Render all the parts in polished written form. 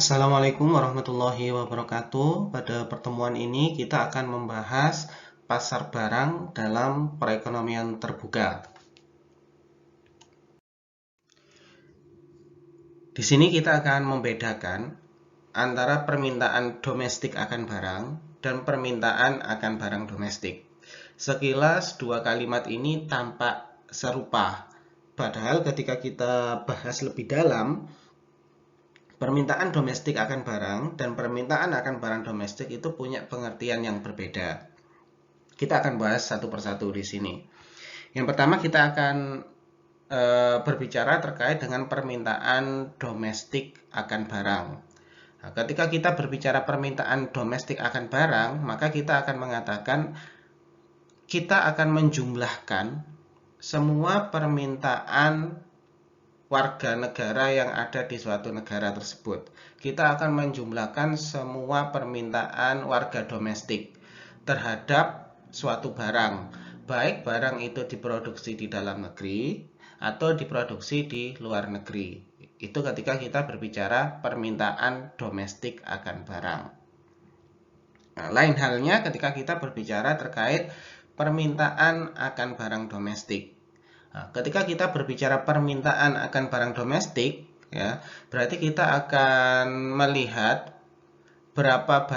Assalamualaikum warahmatullahi wabarakatuh. Pada pertemuan ini kita akan membahas pasar barang dalam perekonomian terbuka. Di sini kita akan membedakan antara permintaan domestik akan barang dan permintaan akan barang domestik. Sekilas dua kalimat ini tampak serupa. Padahal ketika kita bahas lebih dalam, permintaan domestik akan barang dan permintaan akan barang domestik itu punya pengertian yang berbeda. Kita akan bahas satu persatu di sini. Yang pertama kita akan berbicara terkait dengan permintaan domestik akan barang. Nah, ketika kita berbicara permintaan domestik akan barang, maka kita akan mengatakan kita akan menjumlahkan semua permintaan warga negara yang ada di suatu negara tersebut. Kita akan menjumlahkan semua permintaan warga domestik terhadap suatu barang, baik barang itu diproduksi di dalam negeri atau diproduksi di luar negeri. Itu ketika kita berbicara permintaan domestik akan barang. Nah, lain halnya ketika kita berbicara terkait permintaan akan barang domestik. Nah, ketika kita berbicara permintaan akan barang domestik, ya, berarti kita akan melihat berapa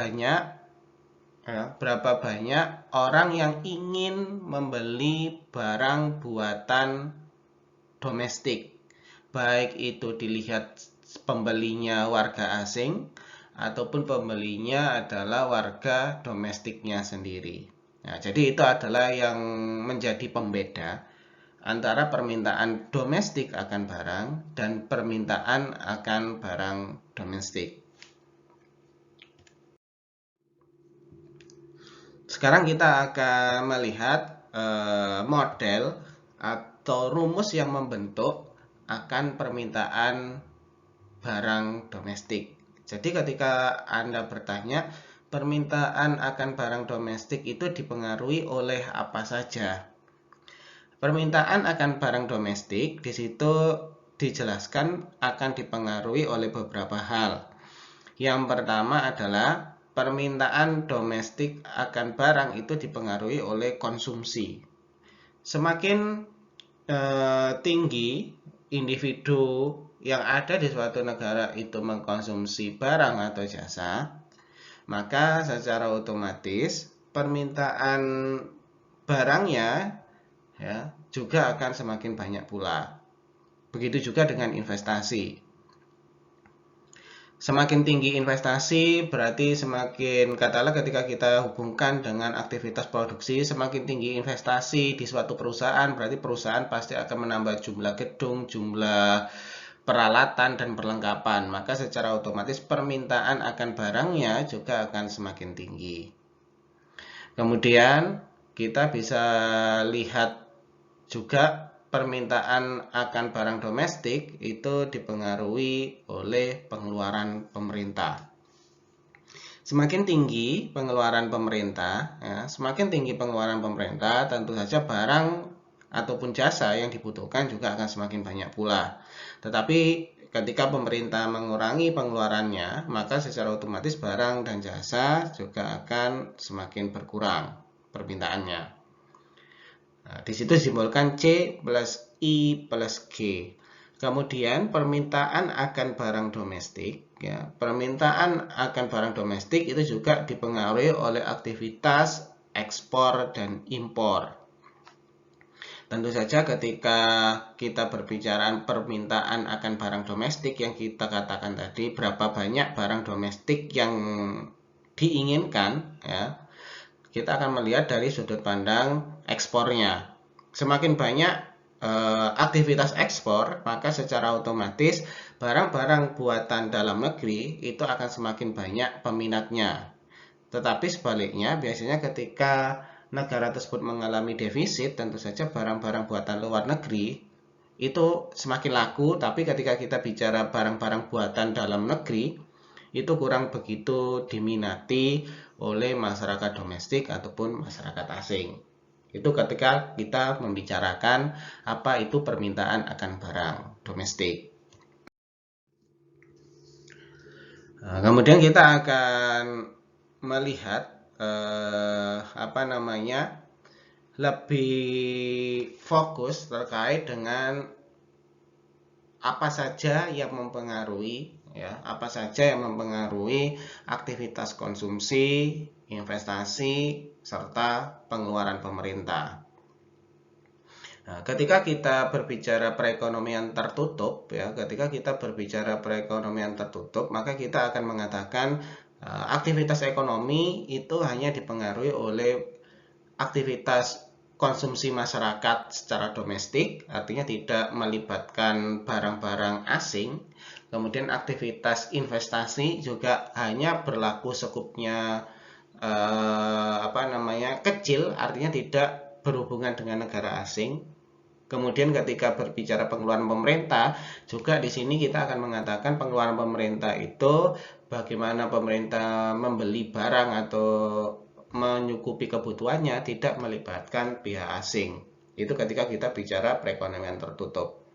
banyak orang yang ingin membeli barang buatan domestik. Baik itu dilihat pembelinya warga asing ataupun pembelinya adalah warga domestiknya sendiri. Nah, jadi itu adalah yang menjadi pembeda antara permintaan domestik akan barang dan permintaan akan barang domestik. Sekarang kita akan melihat model atau rumus yang membentuk akan permintaan barang domestik. Jadi ketika Anda bertanya, permintaan akan barang domestik itu dipengaruhi oleh apa saja? Permintaan akan barang domestik di situ dijelaskan akan dipengaruhi oleh beberapa hal. Yang pertama adalah permintaan domestik akan barang itu dipengaruhi oleh konsumsi. Semakin tinggi individu yang ada di suatu negara itu mengkonsumsi barang atau jasa, maka secara otomatis permintaan barangnya ya juga akan semakin banyak pula. Begitu juga dengan investasi. Semakin tinggi investasi berarti semakin, katakanlah ketika kita hubungkan dengan aktivitas produksi, semakin tinggi investasi di suatu perusahaan berarti perusahaan pasti akan menambah jumlah gedung, jumlah peralatan dan perlengkapan. Maka secara otomatis permintaan akan barangnya juga akan semakin tinggi. Kemudian kita bisa lihat juga permintaan akan barang domestik itu dipengaruhi oleh pengeluaran pemerintah. Semakin tinggi pengeluaran pemerintah, semakin tinggi pengeluaran pemerintah, tentu saja barang ataupun jasa yang dibutuhkan juga akan semakin banyak pula. Tetapi ketika pemerintah mengurangi pengeluarannya, maka secara otomatis barang dan jasa juga akan semakin berkurang permintaannya. Nah, di situ disimbolkan C plus I plus G. Kemudian permintaan akan barang domestik, ya, permintaan akan barang domestik itu juga dipengaruhi oleh aktivitas ekspor dan impor. Tentu saja ketika kita berbicara permintaan akan barang domestik yang kita katakan tadi, berapa banyak barang domestik yang diinginkan, ya, kita akan melihat dari sudut pandang ekspornya. Semakin banyak aktivitas ekspor, maka secara otomatis barang-barang buatan dalam negeri itu akan semakin banyak peminatnya. Tetapi sebaliknya, biasanya ketika negara tersebut mengalami defisit, tentu saja barang-barang buatan luar negeri itu semakin laku, tapi ketika kita bicara barang-barang buatan dalam negeri, itu kurang begitu diminati oleh masyarakat domestik ataupun masyarakat asing. Itu ketika kita membicarakan apa itu permintaan akan barang domestik. Nah, kemudian kita akan melihat lebih fokus terkait dengan apa saja yang mempengaruhi apa saja yang mempengaruhi aktivitas konsumsi, investasi, serta pengeluaran pemerintah. Nah, ketika kita berbicara perekonomian tertutup maka kita akan mengatakan aktivitas ekonomi itu hanya dipengaruhi oleh aktivitas konsumsi masyarakat secara domestik, artinya tidak melibatkan barang-barang asing. Kemudian aktivitas investasi juga hanya berlaku sekupnya kecil, artinya tidak berhubungan dengan negara asing. Kemudian ketika berbicara pengeluaran pemerintah, juga di sini kita akan mengatakan pengeluaran pemerintah itu bagaimana pemerintah membeli barang atau menyukupi kebutuhannya tidak melibatkan pihak asing. Itu ketika kita bicara perekonomian tertutup.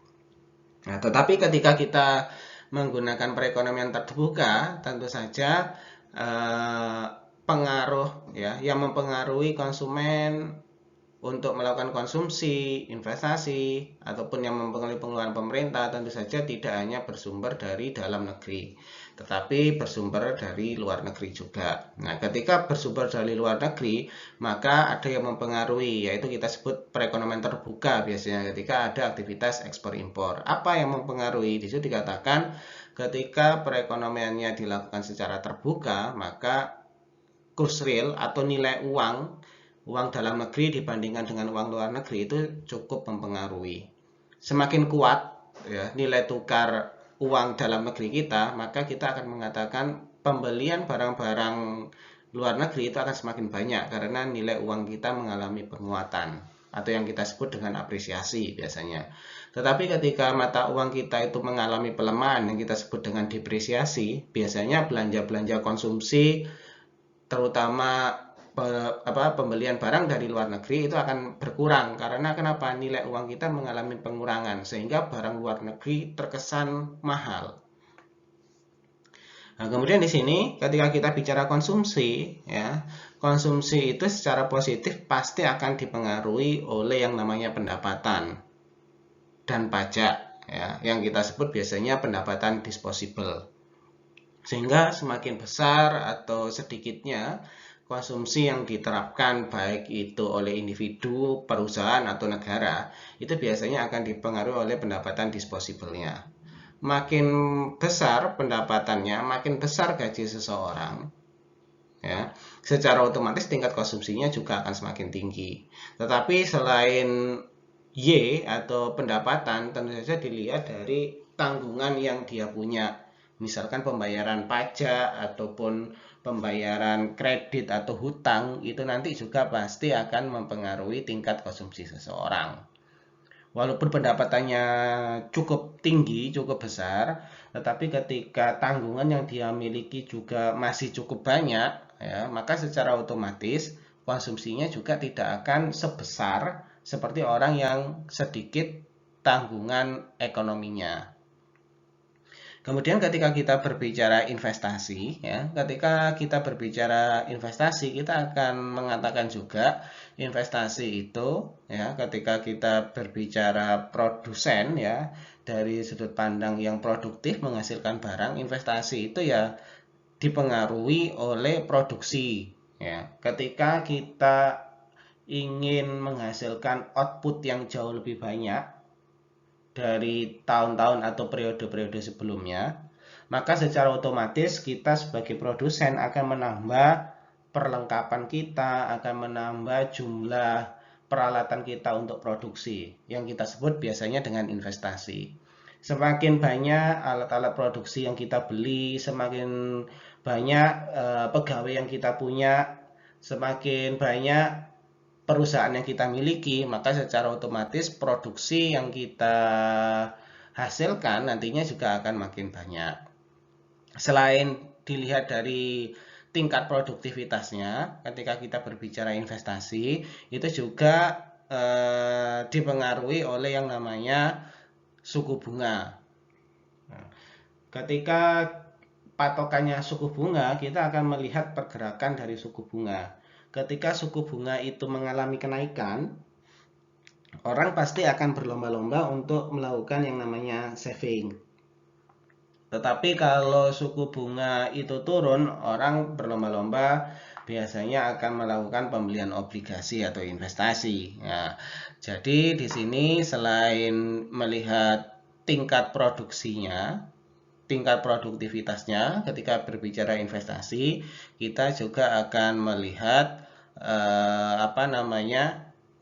Nah, tetapi ketika kita menggunakan perekonomian terbuka, tentu saja pengaruh yang mempengaruhi konsumen untuk melakukan konsumsi, investasi, ataupun yang mempengaruhi pengeluaran pemerintah tentu saja tidak hanya bersumber dari dalam negeri, tetapi bersumber dari luar negeri juga. Nah, ketika bersumber dari luar negeri, maka ada yang mempengaruhi, yaitu kita sebut perekonomian terbuka biasanya ketika ada aktivitas ekspor impor. Apa yang mempengaruhi? Di situ dikatakan ketika perekonomiannya dilakukan secara terbuka, maka kurs real atau nilai uang dalam negeri dibandingkan dengan uang luar negeri itu cukup mempengaruhi. Semakin kuat nilai tukar uang dalam negeri kita, maka kita akan mengatakan pembelian barang-barang luar negeri itu akan semakin banyak karena nilai uang kita mengalami penguatan atau yang kita sebut dengan apresiasi biasanya. Tetapi ketika mata uang kita itu mengalami pelemahan yang kita sebut dengan depresiasi, biasanya belanja-belanja konsumsi terutama pembelian barang dari luar negeri itu akan berkurang karena kenapa? Nilai uang kita mengalami pengurangan sehingga barang luar negeri terkesan mahal. Nah, kemudian di sini ketika kita bicara konsumsi, konsumsi itu secara positif pasti akan dipengaruhi oleh yang namanya pendapatan dan pajak, yang kita sebut biasanya pendapatan disposable. Sehingga semakin besar atau sedikitnya konsumsi yang diterapkan baik itu oleh individu, perusahaan, atau negara, itu biasanya akan dipengaruhi oleh pendapatan disposable-nya. Makin besar pendapatannya, makin besar gaji seseorang, secara otomatis tingkat konsumsinya juga akan semakin tinggi. Tetapi selain Y atau pendapatan, tentu saja dilihat dari tanggungan yang dia punya. Misalkan pembayaran pajak ataupun pembayaran kredit atau hutang, itu nanti juga pasti akan mempengaruhi tingkat konsumsi seseorang. Walaupun pendapatannya cukup tinggi, cukup besar, tetapi ketika tanggungan yang dia miliki juga masih cukup banyak, maka secara otomatis konsumsinya juga tidak akan sebesar seperti orang yang sedikit tanggungan ekonominya. Kemudian ketika kita berbicara investasi, kita akan mengatakan juga investasi itu, ketika kita berbicara produsen, dari sudut pandang yang produktif menghasilkan barang, investasi itu dipengaruhi oleh produksi. Ketika kita ingin menghasilkan output yang jauh lebih banyak dari tahun-tahun atau periode-periode sebelumnya, maka secara otomatis kita sebagai produsen akan menambah perlengkapan kita, akan menambah jumlah peralatan kita untuk produksi, yang kita sebut biasanya dengan investasi. Semakin banyak alat-alat produksi yang kita beli, semakin banyak pegawai yang kita punya, semakin banyak perusahaan yang kita miliki, maka secara otomatis produksi yang kita hasilkan nantinya juga akan makin banyak. Selain dilihat dari tingkat produktivitasnya, ketika kita berbicara investasi, itu juga dipengaruhi oleh yang namanya suku bunga. Ketika patokannya suku bunga, kita akan melihat pergerakan dari suku bunga. Ketika suku bunga itu mengalami kenaikan, orang pasti akan berlomba-lomba untuk melakukan yang namanya saving. Tetapi kalau suku bunga itu turun, orang berlomba-lomba biasanya akan melakukan pembelian obligasi atau investasi. Nah, jadi di sini selain melihat tingkat produksinya, tingkat produktivitasnya ketika berbicara investasi, kita juga akan melihat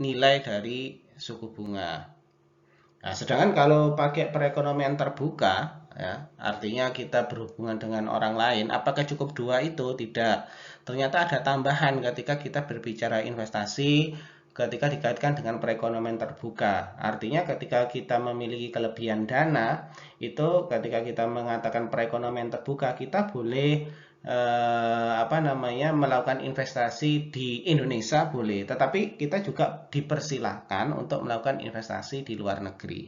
nilai dari suku bunga. Nah, sedangkan kalau pakai perekonomian terbuka, ya, artinya kita berhubungan dengan orang lain, apakah cukup dua itu? Tidak. Ternyata ada tambahan ketika kita berbicara investasi, ketika dikaitkan dengan perekonomian terbuka. Artinya ketika kita memiliki kelebihan dana, itu ketika kita mengatakan perekonomian terbuka, kita boleh melakukan investasi di Indonesia boleh, tetapi kita juga dipersilahkan untuk melakukan investasi di luar negeri.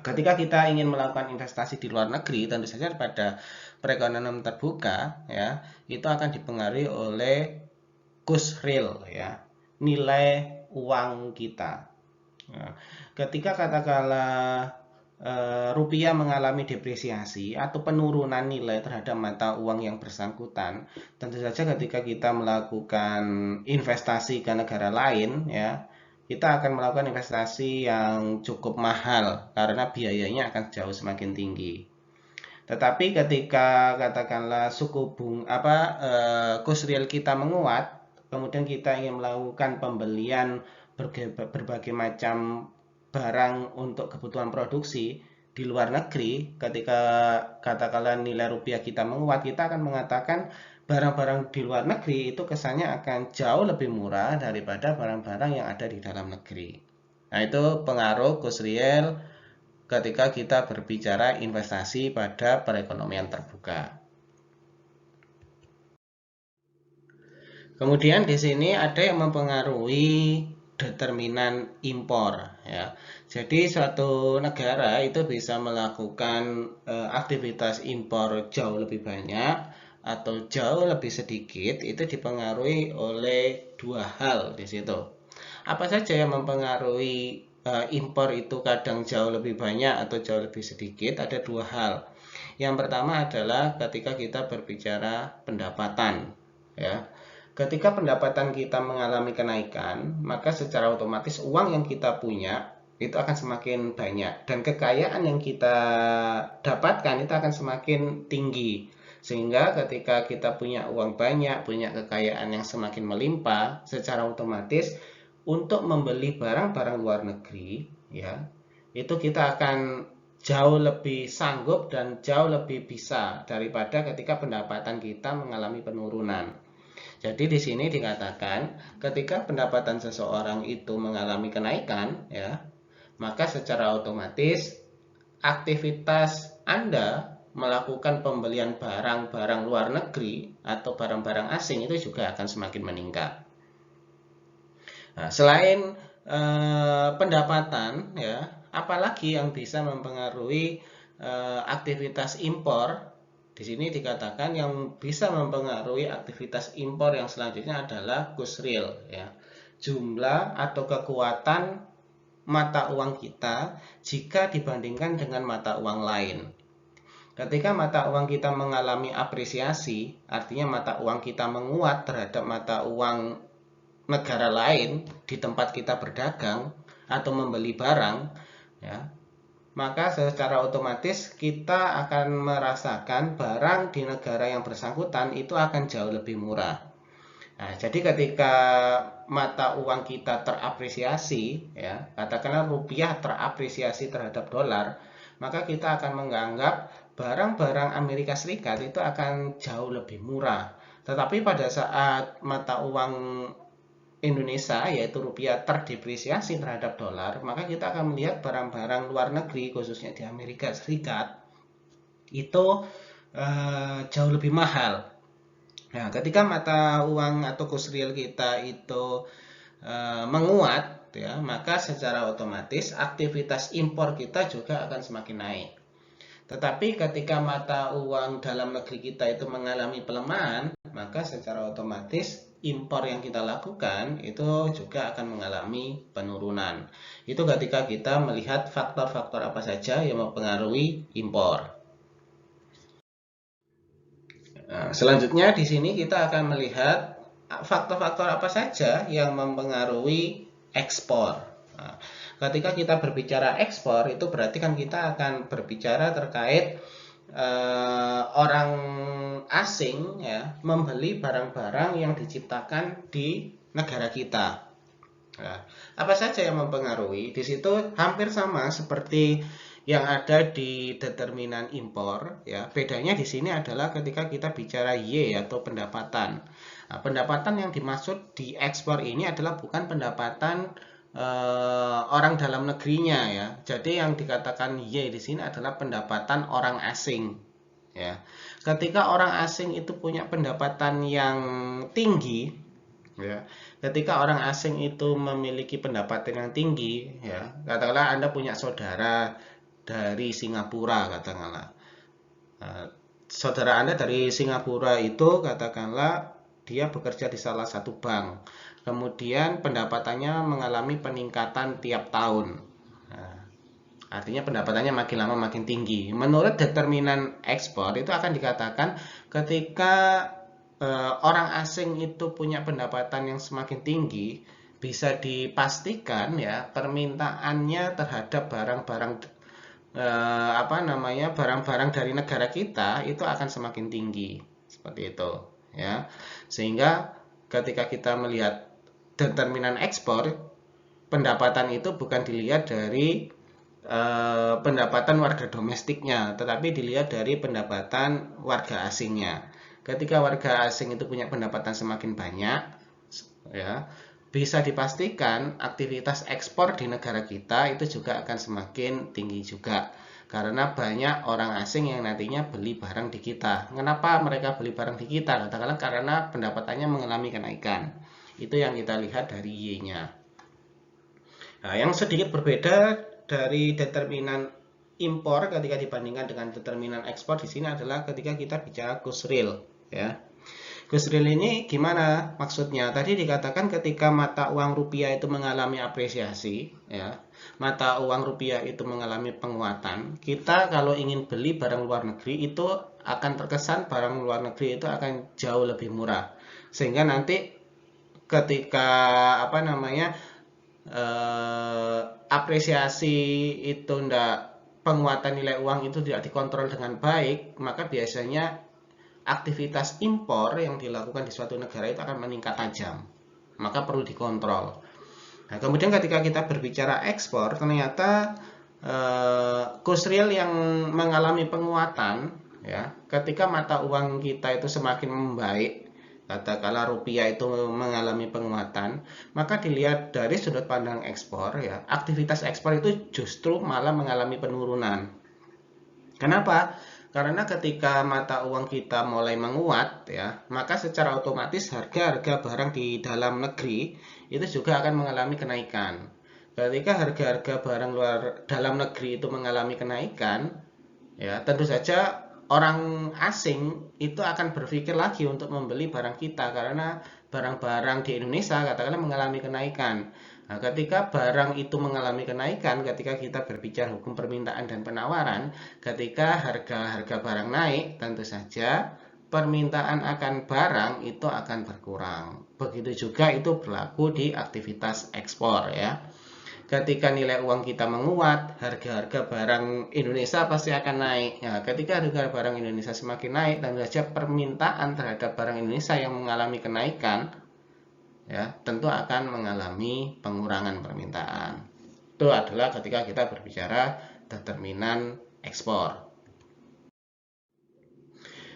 Ketika kita ingin melakukan investasi di luar negeri, tentu saja pada perekonomian terbuka, ya, itu akan dipengaruhi oleh kurs real, ya, nilai uang kita. Nah, ketika katakanlah rupiah mengalami depresiasi atau penurunan nilai terhadap mata uang yang bersangkutan, tentu saja ketika kita melakukan investasi ke negara lain, ya, kita akan melakukan investasi yang cukup mahal karena biayanya akan jauh semakin tinggi. Tetapi ketika katakanlah kurs real kita menguat, kemudian kita ingin melakukan pembelian berbagai macam barang untuk kebutuhan produksi di luar negeri, ketika katakanlah nilai rupiah kita menguat, kita akan mengatakan barang-barang di luar negeri itu kesannya akan jauh lebih murah daripada barang-barang yang ada di dalam negeri. Nah, itu pengaruh kurs real ketika kita berbicara investasi pada perekonomian terbuka. Kemudian di sini ada yang mempengaruhi determinan impor, ya. Jadi suatu negara itu bisa melakukan aktivitas impor jauh lebih banyak atau jauh lebih sedikit, itu dipengaruhi oleh dua hal di situ. Apa saja yang mempengaruhi impor itu kadang jauh lebih banyak atau jauh lebih sedikit? Ada dua hal. Yang pertama adalah ketika kita berbicara pendapatan, ya. Ketika pendapatan kita mengalami kenaikan, maka secara otomatis uang yang kita punya itu akan semakin banyak dan kekayaan yang kita dapatkan itu akan semakin tinggi. Sehingga ketika kita punya uang banyak, punya kekayaan yang semakin melimpah, secara otomatis untuk membeli barang-barang luar negeri, ya, itu kita akan jauh lebih sanggup dan jauh lebih bisa daripada ketika pendapatan kita mengalami penurunan. Jadi di sini dikatakan ketika pendapatan seseorang itu mengalami kenaikan, ya, maka secara otomatis aktivitas Anda melakukan pembelian barang-barang luar negeri atau barang-barang asing itu juga akan semakin meningkat. Nah, selain pendapatan, ya, apalagi yang bisa mempengaruhi aktivitas impor. Di sini dikatakan yang bisa mempengaruhi aktivitas impor yang selanjutnya adalah kurs real, ya. Jumlah atau kekuatan mata uang kita jika dibandingkan dengan mata uang lain. Ketika mata uang kita mengalami apresiasi, artinya mata uang kita menguat terhadap mata uang negara lain di tempat kita berdagang atau membeli barang, ya, maka secara otomatis kita akan merasakan barang di negara yang bersangkutan itu akan jauh lebih murah. Nah, jadi ketika mata uang kita terapresiasi, ya, katakanlah rupiah terapresiasi terhadap dolar, maka kita akan menganggap barang-barang Amerika Serikat itu akan jauh lebih murah. Tetapi pada saat mata uang Indonesia yaitu rupiah terdepresiasi terhadap dolar, maka kita akan melihat barang-barang luar negeri khususnya di Amerika Serikat itu jauh lebih mahal. Nah, ketika mata uang atau kurs real kita itu menguat, ya, maka secara otomatis aktivitas impor kita juga akan semakin naik. Tetapi ketika mata uang dalam negeri kita itu mengalami pelemahan, maka secara otomatis impor yang kita lakukan itu juga akan mengalami penurunan. Itu ketika kita melihat faktor-faktor apa saja yang mempengaruhi impor. Nah, selanjutnya di sini kita akan melihat faktor-faktor apa saja yang mempengaruhi ekspor. Nah, ketika kita berbicara ekspor itu berarti kan kita akan berbicara terkait orang asing ya membeli barang-barang yang diciptakan di negara kita. Nah, apa saja yang mempengaruhi? Di situ hampir sama seperti yang ada di determinan impor ya. Bedanya di sini adalah ketika kita bicara Y atau pendapatan. Nah, pendapatan yang dimaksud di ekspor ini adalah bukan pendapatan orang dalam negerinya ya. Jadi yang dikatakan Y di sini adalah pendapatan orang asing ya. Ketika orang asing itu punya pendapatan yang tinggi ya, ketika orang asing itu memiliki pendapatan yang tinggi ya, katakanlah Anda punya saudara dari Singapura, katakanlah saudara Anda dari Singapura itu katakanlah dia bekerja di salah satu bank, kemudian pendapatannya mengalami peningkatan tiap tahun. Nah, artinya pendapatannya makin lama makin tinggi. Menurut determinan ekspor itu akan dikatakan ketika orang asing itu punya pendapatan yang semakin tinggi, bisa dipastikan ya permintaannya terhadap barang-barang barang-barang dari negara kita itu akan semakin tinggi seperti itu ya. Sehingga ketika kita melihat determinan ekspor, pendapatan itu bukan dilihat dari pendapatan warga domestiknya, tetapi dilihat dari pendapatan warga asingnya. Ketika warga asing itu punya pendapatan semakin banyak, ya, bisa dipastikan aktivitas ekspor di negara kita itu juga akan semakin tinggi juga. Karena banyak orang asing yang nantinya beli barang di kita. Kenapa mereka beli barang di kita? Katakanlah karena pendapatannya mengalami kenaikan. Itu yang kita lihat dari Y-nya. Nah, yang sedikit berbeda dari determinan impor ketika dibandingkan dengan determinan ekspor di sini adalah ketika kita bicara cost real ya. Cost real ini gimana maksudnya? Tadi dikatakan ketika mata uang rupiah itu mengalami apresiasi ya. Mata uang rupiah itu mengalami penguatan. Kita kalau ingin beli barang luar negeri itu akan terkesan barang luar negeri itu akan jauh lebih murah. Sehingga nanti ketika apresiasi itu penguatan nilai uang itu tidak dikontrol dengan baik, maka biasanya aktivitas impor yang dilakukan di suatu negara itu akan meningkat tajam. Maka perlu dikontrol. Nah, kemudian ketika kita berbicara ekspor, ternyata cost real yang mengalami penguatan ya, ketika mata uang kita itu semakin membaik, katakanlah rupiah itu mengalami penguatan, maka dilihat dari sudut pandang ekspor ya, aktivitas ekspor itu justru malah mengalami penurunan. Kenapa? Karena ketika mata uang kita mulai menguat ya, maka secara otomatis harga-harga barang di dalam negeri itu juga akan mengalami kenaikan. Ketika harga-harga barang luar dalam negeri itu mengalami kenaikan, ya tentu saja orang asing itu akan berpikir lagi untuk membeli barang kita karena barang-barang di Indonesia katakanlah mengalami kenaikan. Nah, ketika barang itu mengalami kenaikan, ketika kita berbicara hukum permintaan dan penawaran, ketika harga-harga barang naik, tentu saja permintaan akan barang itu akan berkurang. Begitu juga itu berlaku di aktivitas ekspor ya. Ketika nilai uang kita menguat, harga-harga barang Indonesia pasti akan naik. Nah, ketika harga barang Indonesia semakin naik, tentu saja permintaan terhadap barang Indonesia yang mengalami kenaikan, ya, tentu akan mengalami pengurangan permintaan. Itu adalah ketika kita berbicara determinan ekspor.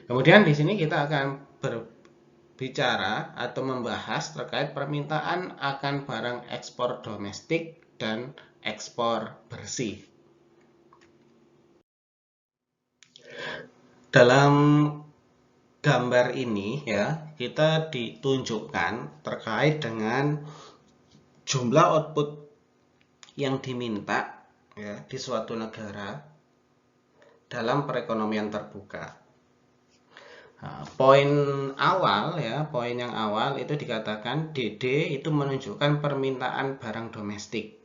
Kemudian di sini kita akan berbicara atau membahas terkait permintaan akan barang ekspor domestik dan ekspor bersih. Dalam gambar ini ya, kita ditunjukkan terkait dengan jumlah output yang diminta ya di suatu negara dalam perekonomian terbuka. Nah, poin awal ya, poin yang awal itu dikatakan DD itu menunjukkan permintaan barang domestik.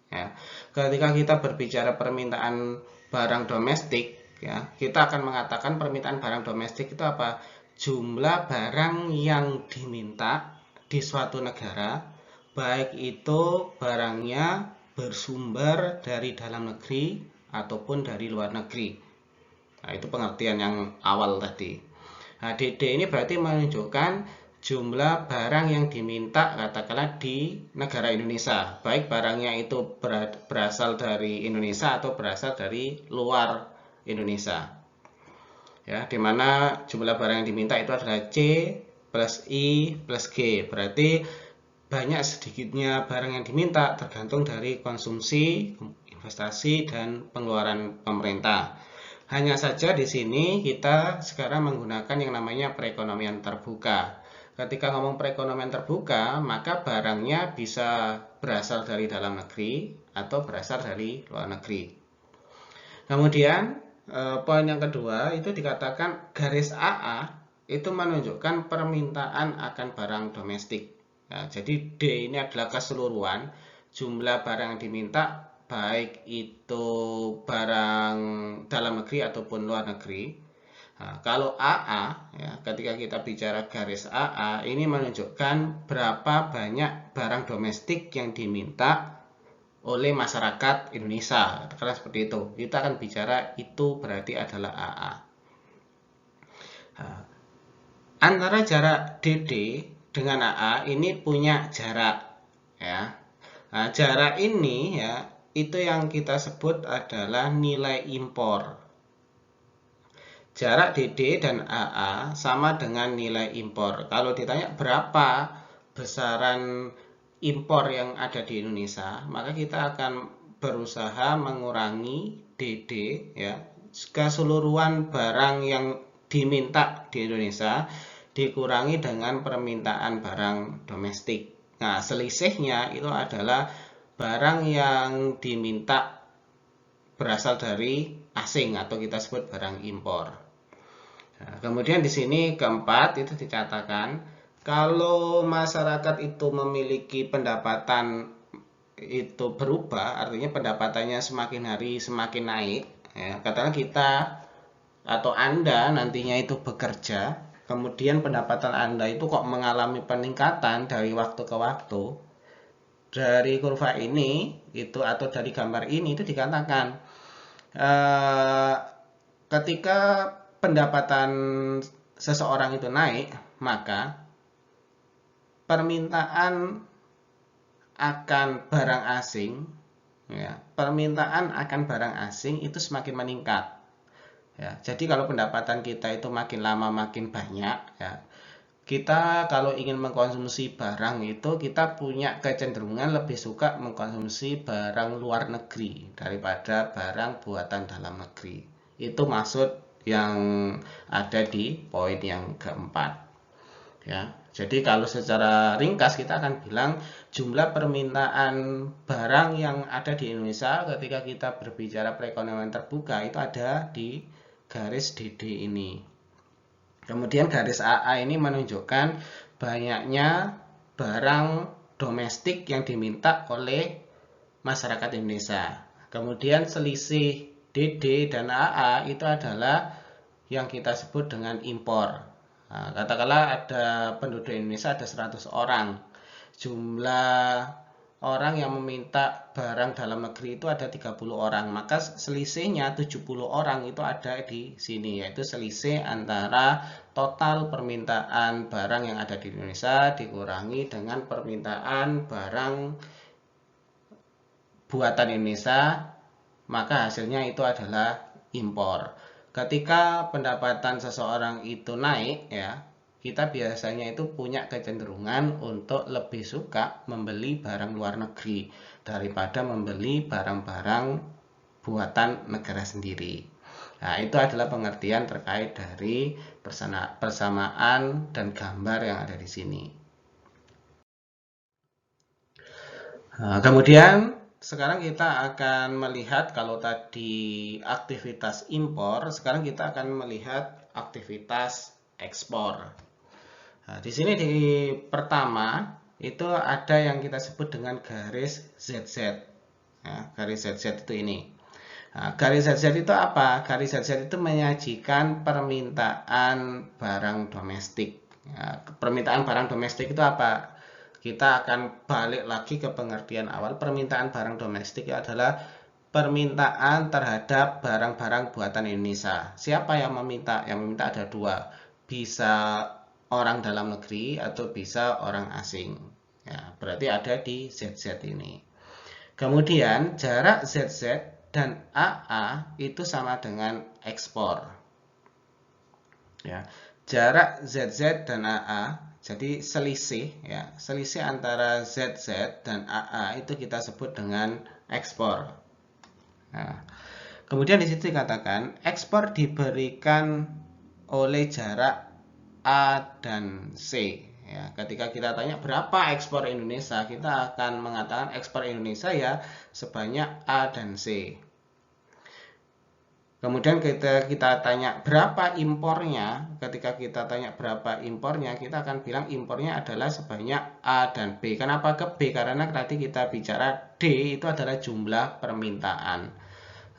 Ya, ketika kita berbicara permintaan barang domestik, ya, kita akan mengatakan permintaan barang domestik itu apa? Jumlah barang yang diminta di suatu negara, baik itu barangnya bersumber dari dalam negeri ataupun dari luar negeri. Nah, itu pengertian yang awal tadi. Nah, DD ini berarti menunjukkan jumlah barang yang diminta katakanlah di negara Indonesia, baik barangnya itu berasal dari Indonesia atau berasal dari luar Indonesia. Ya, dimana jumlah barang yang diminta itu adalah C plus I plus G. Berarti banyak sedikitnya barang yang diminta tergantung dari konsumsi, investasi, dan pengeluaran pemerintah. Hanya saja di sini kita sekarang menggunakan yang namanya perekonomian terbuka. Ketika ngomong perekonomian terbuka, maka barangnya bisa berasal dari dalam negeri atau berasal dari luar negeri. Kemudian poin yang kedua itu dikatakan garis AA itu menunjukkan permintaan akan barang domestik. Nah, jadi D ini adalah keseluruhan jumlah barang yang diminta, baik itu barang dalam negeri ataupun luar negeri. Nah, kalau AA, ya, ketika kita bicara garis AA, ini menunjukkan berapa banyak barang domestik yang diminta oleh masyarakat Indonesia. Karena seperti itu, kita akan bicara itu berarti adalah AA. Nah, antara jarak DD dengan AA ini punya jarak, ya. Nah, jarak ini ya itu yang kita sebut adalah nilai impor. Jarak DD dan AA sama dengan nilai impor. Kalau ditanya berapa besaran impor yang ada di Indonesia, maka kita akan berusaha mengurangi DD ya, keseluruhan barang yang diminta di Indonesia dikurangi dengan permintaan barang domestik. Nah, selisihnya itu adalah barang yang diminta berasal dari asing atau kita sebut barang impor. Nah, kemudian di sini keempat itu dicatatkan kalau masyarakat itu memiliki pendapatan itu berubah, artinya pendapatannya semakin hari semakin naik. Ya, katakan kita atau Anda nantinya itu bekerja, kemudian pendapatan Anda itu kok mengalami peningkatan dari waktu ke waktu. Dari kurva ini itu atau dari gambar ini itu dikatakan ketika pendapatan seseorang itu naik, maka permintaan akan barang asing, ya, permintaan akan barang asing itu semakin meningkat. Ya, jadi kalau pendapatan kita itu makin lama makin banyak, ya, kita kalau ingin mengkonsumsi barang itu kita punya kecenderungan lebih suka mengkonsumsi barang luar negeri daripada barang buatan dalam negeri. Itu maksud yang ada di poin yang keempat. Ya, jadi kalau secara ringkas kita akan bilang jumlah permintaan barang yang ada di Indonesia ketika kita berbicara perekonomian terbuka itu ada di garis DD ini. Kemudian garis AA ini menunjukkan banyaknya barang domestik yang diminta oleh masyarakat Indonesia. Kemudian selisih DD dan AA itu adalah yang kita sebut dengan impor. Nah, katakanlah ada penduduk Indonesia ada 100 orang. Jumlah orang yang meminta barang dalam negeri itu ada 30 orang. Maka selisihnya 70 orang itu ada di sini, yaitu selisih antara total permintaan barang yang ada di Indonesia dikurangi dengan permintaan barang buatan Indonesia, maka hasilnya itu adalah impor. Ketika pendapatan seseorang itu naik, ya, kita biasanya itu punya kecenderungan untuk lebih suka membeli barang luar negeri daripada membeli barang-barang buatan negara sendiri. Nah, itu adalah pengertian terkait dari persamaan dan gambar yang ada di sini. Nah, kemudian sekarang kita akan melihat kalau tadi aktivitas impor, sekarang kita akan melihat aktivitas ekspor. Nah, di sini di pertama itu ada yang kita sebut dengan garis ZZ. Ya, garis ZZ itu ini. Nah, garis ZZ itu apa? Garis ZZ itu menyajikan permintaan barang domestik. Ya, permintaan barang domestik itu apa? Kita akan balik lagi ke pengertian awal. Permintaan barang domestik adalah permintaan terhadap barang-barang buatan Indonesia. Siapa yang meminta? Yang meminta ada dua. Bisa orang dalam negeri atau bisa orang asing. Ya, berarti ada di ZZ ini. Kemudian jarak ZZ dan AA itu sama dengan ekspor. Ya, jarak ZZ dan AA, jadi selisih ya, selisih antara ZZ dan AA itu kita sebut dengan ekspor. Nah, kemudian di situ dikatakan ekspor diberikan oleh jarak A dan C. Ya, ketika kita tanya berapa ekspor Indonesia, kita akan mengatakan ekspor Indonesia ya sebanyak A dan C. Kemudian kita tanya berapa impornya, ketika kita tanya berapa impornya, kita akan bilang impornya adalah sebanyak A dan B. Kenapa ke B? Karena tadi kita bicara D itu adalah jumlah permintaan.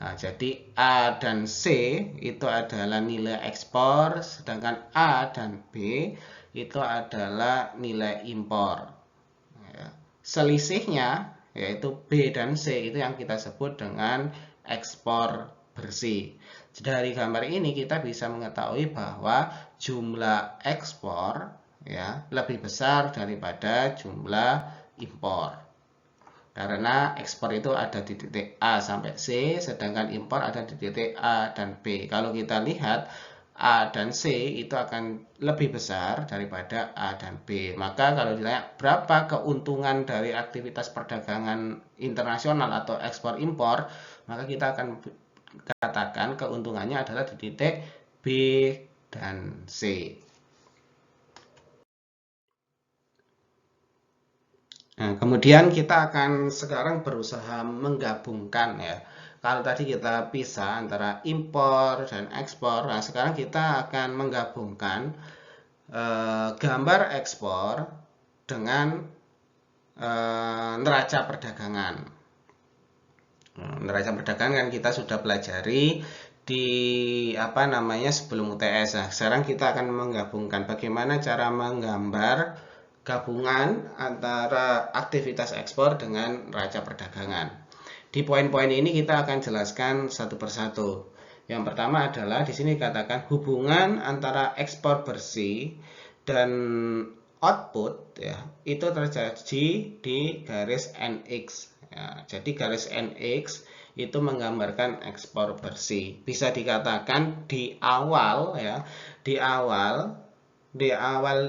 Nah, jadi A dan C itu adalah nilai ekspor, sedangkan A dan B itu adalah nilai impor. Ya. Selisihnya yaitu B dan C itu yang kita sebut dengan ekspor bersih. Dari gambar ini kita bisa mengetahui bahwa jumlah ekspor ya lebih besar daripada jumlah impor. Karena ekspor itu ada di titik A sampai C, sedangkan impor ada di titik A dan B. Kalau kita lihat A dan C itu akan lebih besar daripada A dan B. Maka kalau ditanya berapa keuntungan dari aktivitas perdagangan internasional atau ekspor impor, maka kita akan katakan keuntungannya adalah di titik B dan C. Nah, kemudian kita akan sekarang berusaha menggabungkan ya. Kalau tadi kita pisah antara impor dan ekspor, nah sekarang kita akan menggabungkan gambar ekspor dengan neraca perdagangan. Neraca perdagangan kan kita sudah pelajari di sebelum UTS. Nah, sekarang kita akan menggabungkan bagaimana cara menggambar gabungan antara aktivitas ekspor dengan neraca perdagangan. Di poin-poin ini kita akan jelaskan satu persatu. Yang pertama adalah di sini dikatakan hubungan antara ekspor bersih dan output ya, itu terjadi di garis NX. Ya, jadi garis NX itu menggambarkan ekspor bersih. Bisa dikatakan di awal ya, di awal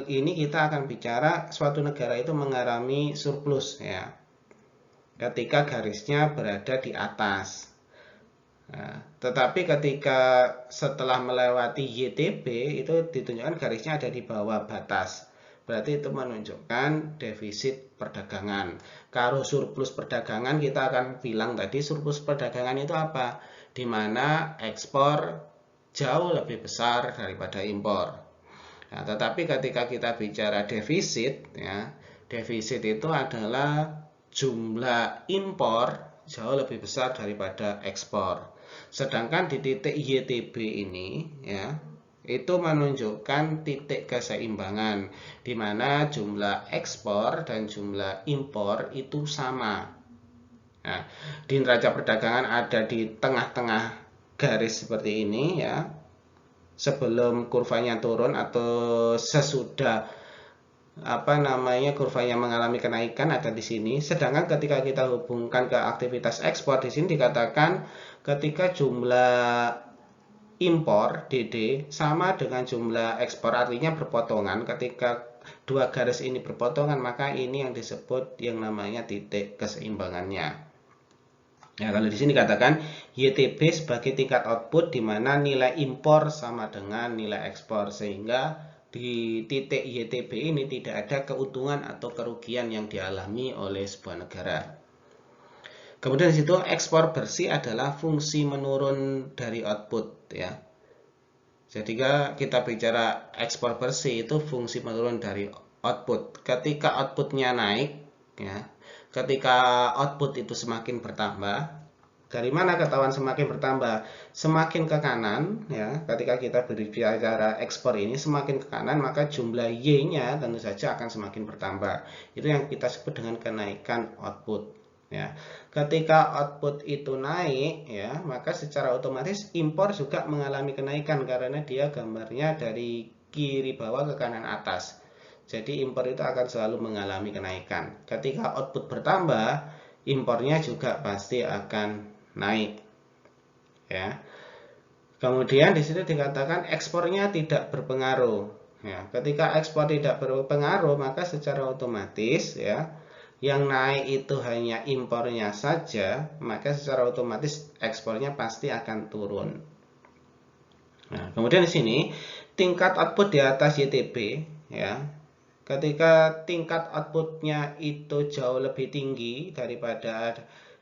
ini kita akan bicara suatu negara itu mengalami surplus ya, ketika garisnya berada di atas. Nah, tetapi ketika setelah melewati YTB itu ditunjukkan garisnya ada di bawah batas. Berarti itu menunjukkan defisit perdagangan. Kalau surplus perdagangan kita akan bilang tadi surplus perdagangan itu apa? Di mana ekspor jauh lebih besar daripada impor. Nah, tetapi ketika kita bicara defisit ya, defisit itu adalah jumlah impor jauh lebih besar daripada ekspor. Sedangkan di titik YTB ini ya, itu menunjukkan titik keseimbangan di mana jumlah ekspor dan jumlah impor itu sama. Nah, di neraca perdagangan ada di tengah-tengah garis seperti ini ya. Sebelum kurvanya turun atau sesudah kurvanya mengalami kenaikan ada di sini. Sedangkan ketika kita hubungkan ke aktivitas ekspor di sini dikatakan ketika jumlah impor DD sama dengan jumlah ekspor, artinya berpotongan. Ketika dua garis ini berpotongan maka ini yang disebut yang namanya titik keseimbangannya. Ya, kalau di sini dikatakan YTB sebagai tingkat output di mana nilai impor sama dengan nilai ekspor, sehingga di titik YTB ini tidak ada keuntungan atau kerugian yang dialami oleh sebuah negara. Kemudian di situ ekspor bersih adalah fungsi menurun dari output ya. Jadi kita bicara ekspor bersih itu fungsi menurun dari output. Ketika outputnya naik ya, ketika output itu semakin bertambah, dari mana ketahuan semakin bertambah? Semakin ke kanan ya, ketika kita berbicara ekspor ini semakin ke kanan, maka jumlah Y-nya tentu saja akan semakin bertambah. Itu yang kita sebut dengan kenaikan output ya. Ketika output itu naik ya, maka secara otomatis impor juga mengalami kenaikan karena dia gambarnya dari kiri bawah ke kanan atas. Jadi impor itu akan selalu mengalami kenaikan. Ketika output bertambah, impornya juga pasti akan naik ya. Kemudian di situ dikatakan ekspornya tidak berpengaruh ya. Ketika ekspor tidak berpengaruh, maka secara otomatis ya yang naik itu hanya impornya saja, maka secara otomatis ekspornya pasti akan turun. Nah, kemudian di sini tingkat output di atas YTB ya. Ketika tingkat outputnya itu jauh lebih tinggi daripada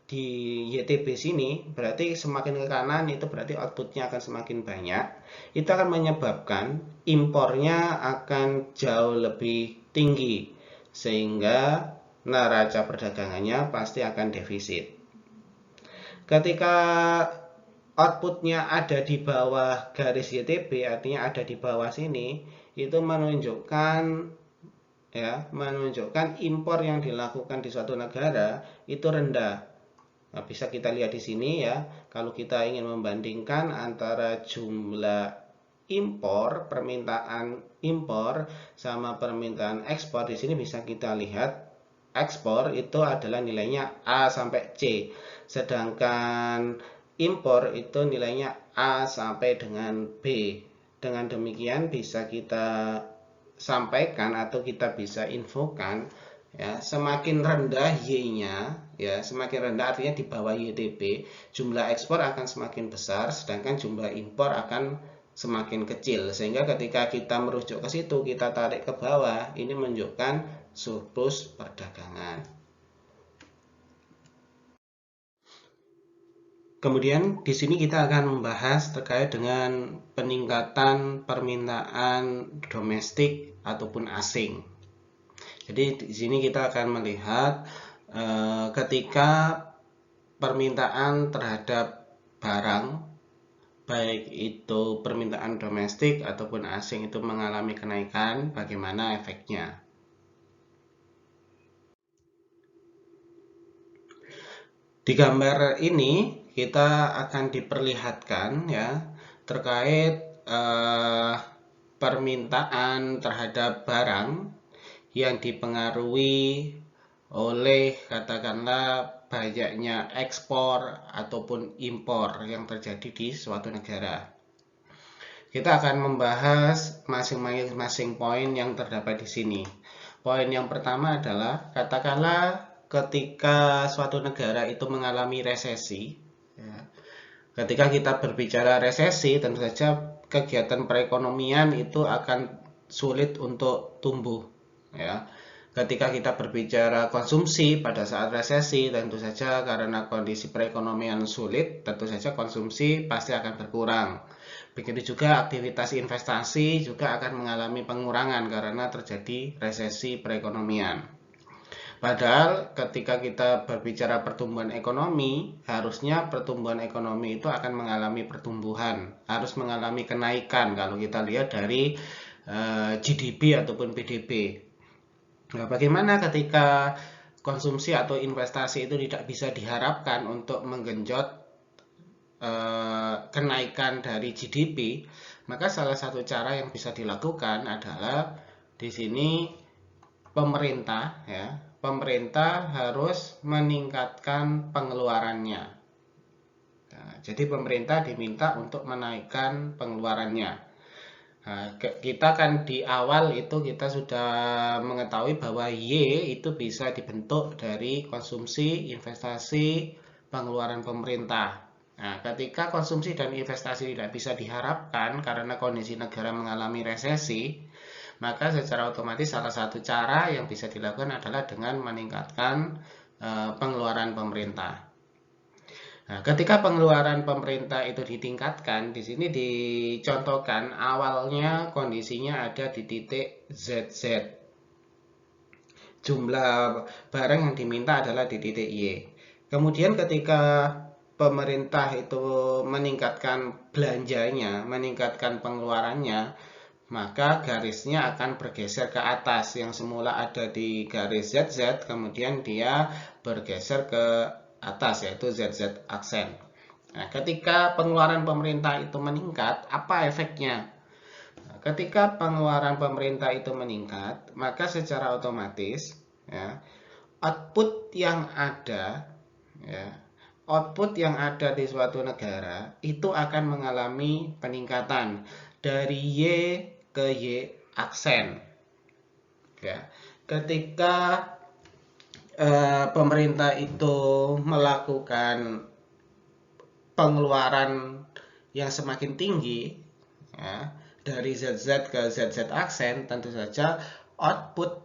di YTB sini, berarti semakin ke kanan itu berarti outputnya akan semakin banyak. Itu akan menyebabkan impornya akan jauh lebih tinggi, sehingga neraca perdagangannya pasti akan defisit. Ketika outputnya ada di bawah garis YTB, artinya ada di bawah sini, itu menunjukkan impor yang dilakukan di suatu negara itu rendah. Nah, bisa kita lihat di sini ya, kalau kita ingin membandingkan antara jumlah impor, permintaan impor sama permintaan ekspor, di sini bisa kita lihat ekspor itu adalah nilainya A sampai C, sedangkan impor itu nilainya A sampai dengan B. Dengan demikian bisa kita sampaikan atau kita bisa infokan ya, semakin rendah Y-nya ya, semakin rendah artinya di bawah YTB, jumlah ekspor akan semakin besar, sedangkan jumlah impor akan semakin kecil. Sehingga ketika kita merujuk ke situ, kita tarik ke bawah, ini menunjukkan surplus perdagangan. Kemudian di sini kita akan membahas terkait dengan peningkatan permintaan domestik ataupun asing. Jadi di sini kita akan melihat ketika permintaan terhadap barang, baik itu permintaan domestik ataupun asing itu mengalami kenaikan, bagaimana efeknya. Di gambar ini kita akan diperlihatkan ya terkait permintaan terhadap barang yang dipengaruhi oleh katakanlah banyaknya ekspor ataupun impor yang terjadi di suatu negara. Kita akan membahas masing-masing poin yang terdapat di sini. Poin yang pertama adalah katakanlah ketika suatu negara itu mengalami resesi. Ya. Ketika kita berbicara resesi, tentu saja kegiatan perekonomian itu akan sulit untuk tumbuh. Ya. Ketika kita berbicara konsumsi pada saat resesi, tentu saja karena kondisi perekonomian sulit, tentu saja konsumsi pasti akan berkurang. Begitu juga aktivitas investasi juga akan mengalami pengurangan karena terjadi resesi perekonomian. Padahal ketika kita berbicara pertumbuhan ekonomi, harusnya pertumbuhan ekonomi itu akan mengalami pertumbuhan, harus mengalami kenaikan kalau kita lihat dari GDP ataupun PDB. Nah, bagaimana ketika konsumsi atau investasi itu tidak bisa diharapkan untuk menggenjot kenaikan dari GDP, maka salah satu cara yang bisa dilakukan adalah di sini pemerintah harus meningkatkan pengeluarannya. Nah, jadi pemerintah diminta untuk menaikkan pengeluarannya. Nah, kita kan di awal itu kita sudah mengetahui bahwa Y itu bisa dibentuk dari konsumsi, investasi, pengeluaran pemerintah. Nah, ketika konsumsi dan investasi tidak bisa diharapkan karena kondisi negara mengalami resesi, maka secara otomatis salah satu cara yang bisa dilakukan adalah dengan meningkatkan pengeluaran pemerintah. Nah, ketika pengeluaran pemerintah itu ditingkatkan, di sini dicontohkan awalnya kondisinya ada di titik ZZ. Jumlah barang yang diminta adalah di titik Y. Kemudian ketika pemerintah itu meningkatkan belanjanya, meningkatkan pengeluarannya, maka garisnya akan bergeser ke atas. Yang semula ada di garis ZZ, kemudian dia bergeser ke atas, yaitu ZZ aksen. Nah, ketika pengeluaran pemerintah itu meningkat, apa efeknya? Nah, ketika pengeluaran pemerintah itu meningkat, maka secara otomatis ya, output yang ada ya, output yang ada di suatu negara itu akan mengalami peningkatan dari Y ke Y aksen. Ya, ketika pemerintah itu melakukan pengeluaran yang semakin tinggi ya, dari ZZ ke ZZ aksen, tentu saja output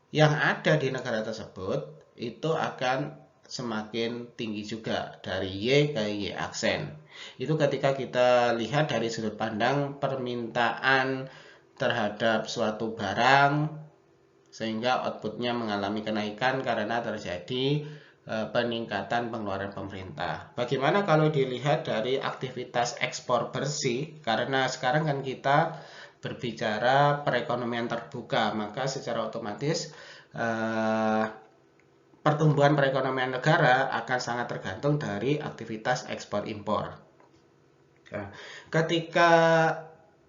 yang ada di negara tersebut itu akan semakin tinggi juga dari Y ke Y aksen. Itu ketika kita lihat dari sudut pandang permintaan terhadap suatu barang sehingga outputnya mengalami kenaikan karena terjadi peningkatan pengeluaran pemerintah. Bagaimana kalau dilihat dari aktivitas ekspor bersih? Karena sekarang kan kita berbicara perekonomian terbuka, maka secara otomatis pertumbuhan perekonomian negara akan sangat tergantung dari aktivitas ekspor impor. Nah, ketika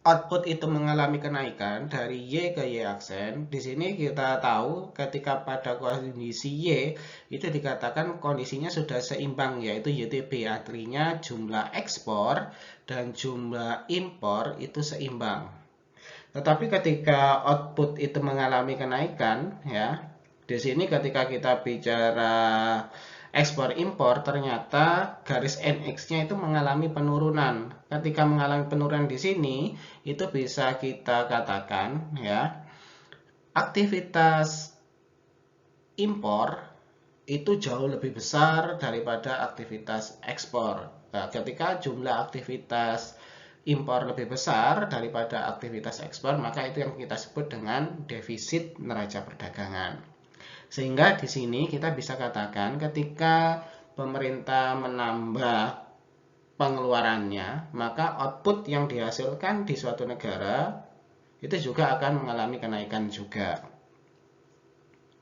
output itu mengalami kenaikan dari Y ke Y aksen, di sini kita tahu ketika pada kondisi Y itu dikatakan kondisinya sudah seimbang, yaitu YTB, artinya jumlah ekspor dan jumlah impor itu seimbang. Tetapi ketika output itu mengalami kenaikan, ya, di sini ketika kita bicara ekspor impor, ternyata garis NX-nya itu mengalami penurunan. Ketika mengalami penurunan di sini, itu bisa kita katakan ya, aktivitas impor itu jauh lebih besar daripada aktivitas ekspor. Nah, ketika jumlah aktivitas impor lebih besar daripada aktivitas ekspor, maka itu yang kita sebut dengan defisit neraca perdagangan. Sehingga di sini kita bisa katakan ketika pemerintah menambah pengeluarannya, maka output yang dihasilkan di suatu negara itu juga akan mengalami kenaikan juga.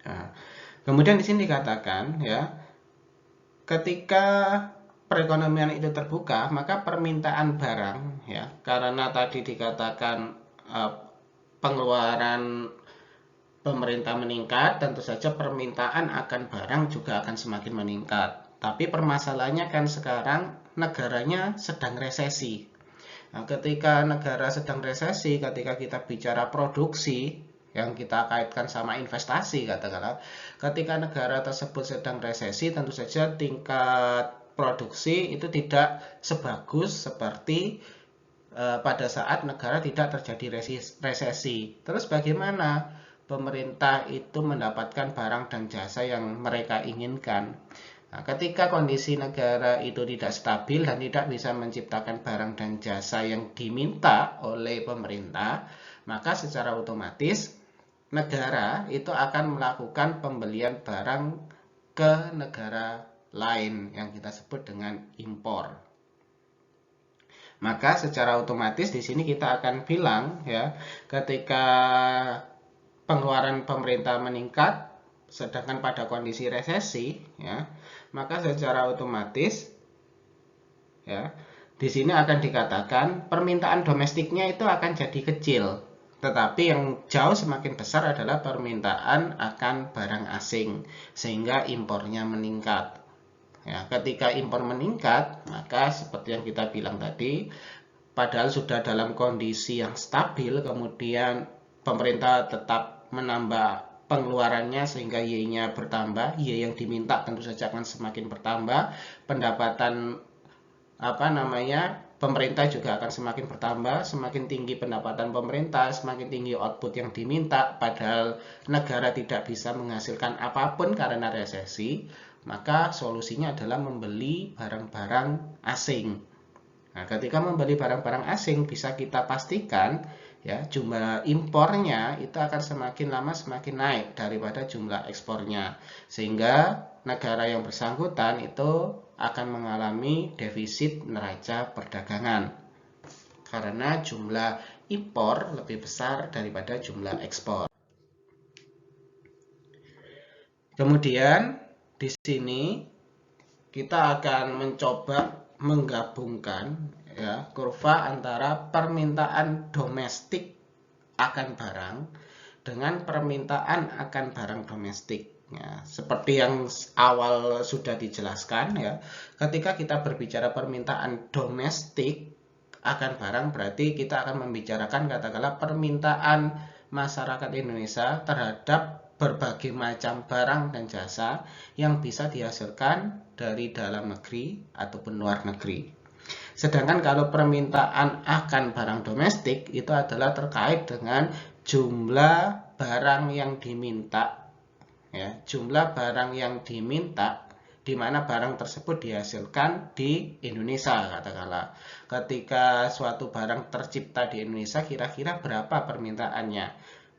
Nah, kemudian di sini dikatakan ya, ketika perekonomian itu terbuka, maka permintaan barang ya, karena tadi dikatakan pengeluaran pemerintah meningkat, tentu saja permintaan akan barang juga akan semakin meningkat. Tapi permasalahannya kan sekarang negaranya sedang resesi. Nah, ketika negara sedang resesi, ketika kita bicara produksi, yang kita kaitkan sama investasi katakanlah, ketika negara tersebut sedang resesi, tentu saja tingkat produksi itu tidak sebagus seperti pada saat negara tidak terjadi resesi. Terus bagaimana pemerintah itu mendapatkan barang dan jasa yang mereka inginkan? Nah, ketika kondisi negara itu tidak stabil dan tidak bisa menciptakan barang dan jasa yang diminta oleh pemerintah, maka secara otomatis negara itu akan melakukan pembelian barang ke negara lain yang kita sebut dengan impor. Maka secara otomatis di sini kita akan bilang ya, ketika pengeluaran pemerintah meningkat sedangkan pada kondisi resesi ya, maka secara otomatis ya, di sini akan dikatakan permintaan domestiknya itu akan jadi kecil. Tetapi yang jauh semakin besar adalah permintaan akan barang asing sehingga impornya meningkat. Ya, ketika impor meningkat, maka seperti yang kita bilang tadi, padahal sudah dalam kondisi yang stabil, kemudian pemerintah tetap menambah pengeluarannya sehingga Y-nya bertambah, Y yang diminta tentu saja akan semakin bertambah, pendapatan pemerintah juga akan semakin bertambah, semakin tinggi pendapatan pemerintah, semakin tinggi output yang diminta, padahal negara tidak bisa menghasilkan apapun karena resesi, maka solusinya adalah membeli barang-barang asing. Nah, ketika membeli barang-barang asing bisa kita pastikan ya jumlah impornya itu akan semakin lama semakin naik daripada jumlah ekspornya, sehingga negara yang bersangkutan itu akan mengalami defisit neraca perdagangan karena jumlah impor lebih besar daripada jumlah ekspor. Kemudian di sini kita akan mencoba menggabungkan ya kurva antara permintaan domestik akan barang dengan permintaan akan barang domestik. Ya, seperti yang awal sudah dijelaskan ya, ketika kita berbicara permintaan domestik akan barang berarti kita akan membicarakan katakanlah permintaan masyarakat Indonesia terhadap berbagai macam barang dan jasa yang bisa dihasilkan dari dalam negeri ataupun luar negeri. Sedangkan kalau permintaan akan barang domestik itu adalah terkait dengan jumlah barang yang diminta, ya, jumlah barang yang diminta di mana barang tersebut dihasilkan di Indonesia katakanlah. Ketika suatu barang tercipta di Indonesia, kira-kira berapa permintaannya?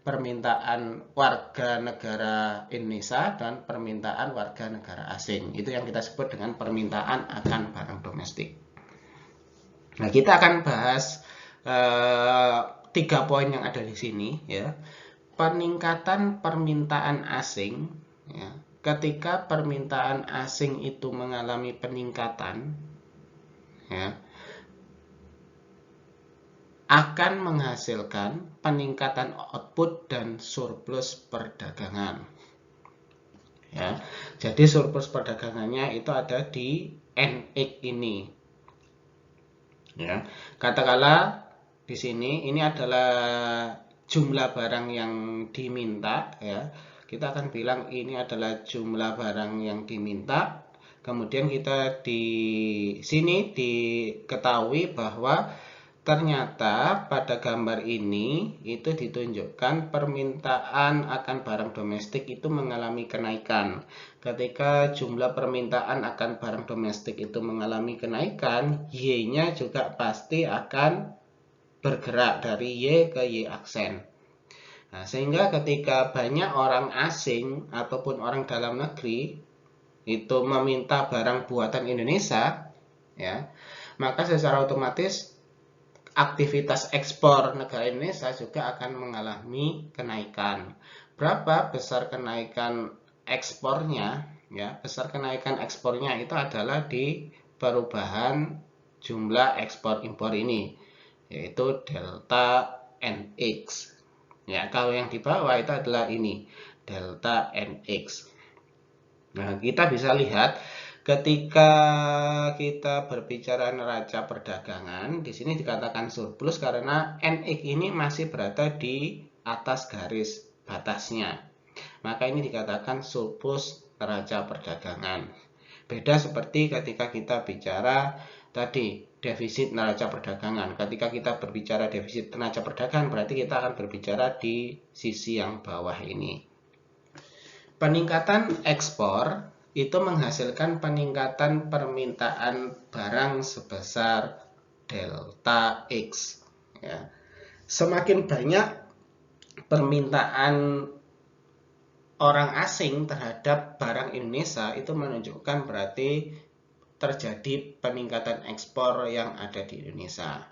Permintaan warga negara Indonesia dan permintaan warga negara asing. Itu yang kita sebut dengan permintaan akan barang domestik. Nah, kita akan bahas 3 poin yang ada di sini ya. Peningkatan permintaan asing ya. Ketika permintaan asing itu mengalami peningkatan ya, akan menghasilkan peningkatan output dan surplus perdagangan. Ya, jadi surplus perdagangannya itu ada di NX ini. Ya, katakanlah di sini ini adalah jumlah barang yang diminta ya. Kita akan bilang ini adalah jumlah barang yang diminta. Kemudian kita di sini diketahui bahwa ternyata pada gambar ini itu ditunjukkan permintaan akan barang domestik itu mengalami kenaikan. Ketika jumlah permintaan akan barang domestik itu mengalami kenaikan, Y-nya juga pasti akan bergerak dari Y ke Y aksen. Nah, sehingga ketika banyak orang asing ataupun orang dalam negeri itu meminta barang buatan Indonesia, ya, maka secara otomatis aktivitas ekspor negara Indonesia juga akan mengalami kenaikan. Berapa besar kenaikan ekspornya? Ya, besar kenaikan ekspornya itu adalah di perubahan jumlah ekspor impor ini, yaitu delta NX. Ya, kalau yang di bawah itu adalah ini, delta NX. Nah, kita bisa lihat ketika kita berbicara neraca perdagangan, di sini dikatakan surplus karena NX ini masih berada di atas garis batasnya. Maka ini dikatakan surplus neraca perdagangan. Beda seperti ketika kita bicara tadi defisit neraca perdagangan. Ketika kita berbicara defisit neraca perdagangan, berarti kita akan berbicara di sisi yang bawah ini. Peningkatan ekspor itu menghasilkan peningkatan permintaan barang sebesar delta X. Ya. Semakin banyak permintaan orang asing terhadap barang Indonesia, itu menunjukkan berarti terjadi peningkatan ekspor yang ada di Indonesia.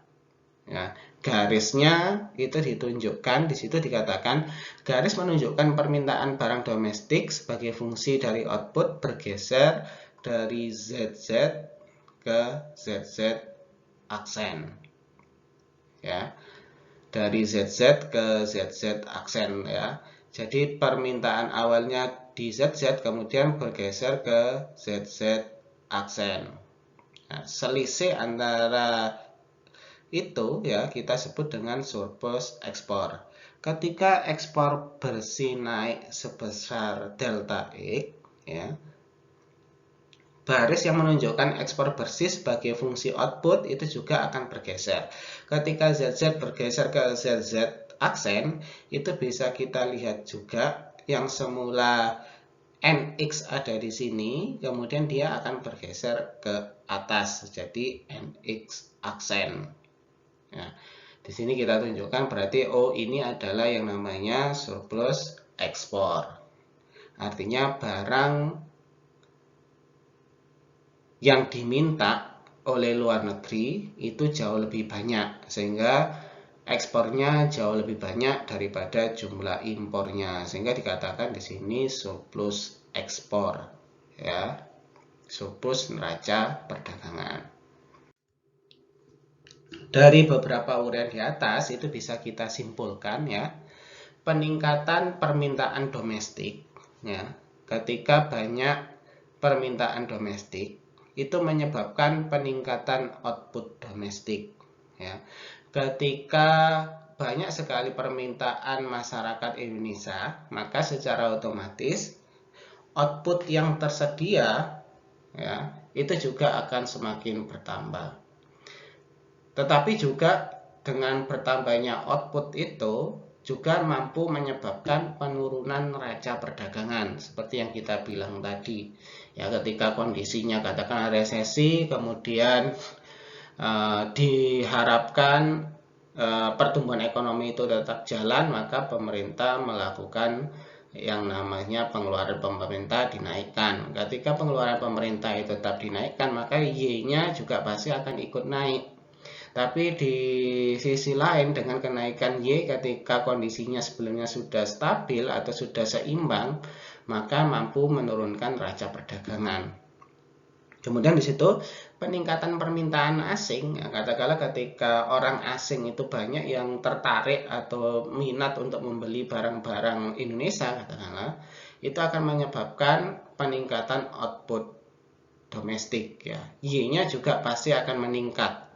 Ya, garisnya itu ditunjukkan di situ dikatakan garis menunjukkan permintaan barang domestik sebagai fungsi dari output bergeser dari ZZ ke ZZ aksen. Ya. Dari ZZ ke ZZ aksen ya. Jadi permintaan awalnya di ZZ kemudian bergeser ke ZZ aksen. Nah, selisih antara itu ya kita sebut dengan surplus ekspor. Ketika ekspor bersih naik sebesar delta X ya, baris yang menunjukkan ekspor bersih sebagai fungsi output itu juga akan bergeser. Ketika ZZ bergeser ke ZZ aksen, itu bisa kita lihat juga yang semula NX ada di sini, kemudian dia akan bergeser ke atas, jadi NX aksen. Ya, di sini kita tunjukkan berarti ini adalah yang namanya surplus ekspor. Artinya barang yang diminta oleh luar negeri itu jauh lebih banyak, sehingga ekspornya jauh lebih banyak daripada jumlah impornya, sehingga dikatakan di sini surplus ekspor, ya, surplus neraca perdagangan. Dari beberapa uraian di atas itu bisa kita simpulkan, ya, peningkatan permintaan domestik, ya, ketika banyak permintaan domestik itu menyebabkan peningkatan output domestik, ya. Ketika banyak sekali permintaan masyarakat Indonesia, maka secara otomatis output yang tersedia, ya, itu juga akan semakin bertambah. Tetapi juga dengan bertambahnya output itu juga mampu menyebabkan penurunan neraca perdagangan seperti yang kita bilang tadi. Ya, ketika kondisinya katakan resesi, kemudian diharapkan pertumbuhan ekonomi itu tetap jalan, maka pemerintah melakukan yang namanya pengeluaran pemerintah dinaikkan. Ketika pengeluaran pemerintah itu tetap dinaikkan, maka Y-nya juga pasti akan ikut naik. Tapi di sisi lain, dengan kenaikan Y ketika kondisinya sebelumnya sudah stabil atau sudah seimbang, maka mampu menurunkan neraca perdagangan. Kemudian di situ peningkatan permintaan asing, ya, katakanlah ketika orang asing itu banyak yang tertarik atau minat untuk membeli barang-barang Indonesia, katakanlah, itu akan menyebabkan peningkatan output domestik, ya. Y-nya juga pasti akan meningkat.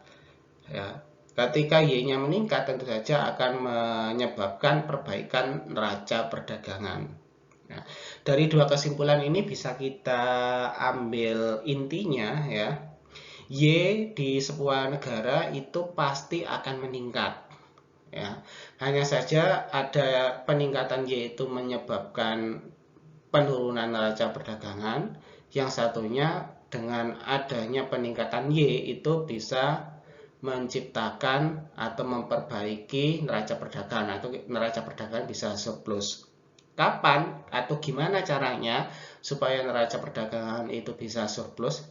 Ya, ketika Y-nya meningkat, tentu saja akan menyebabkan perbaikan neraca perdagangan. Nah, dari dua kesimpulan ini bisa kita ambil intinya, ya, Y di sebuah negara itu pasti akan meningkat. Ya, hanya saja ada peningkatan Y itu menyebabkan penurunan neraca perdagangan, yang satunya dengan adanya peningkatan Y itu bisa menciptakan atau memperbaiki neraca perdagangan, atau neraca perdagangan bisa surplus. Kapan atau gimana caranya supaya neraca perdagangan itu bisa surplus?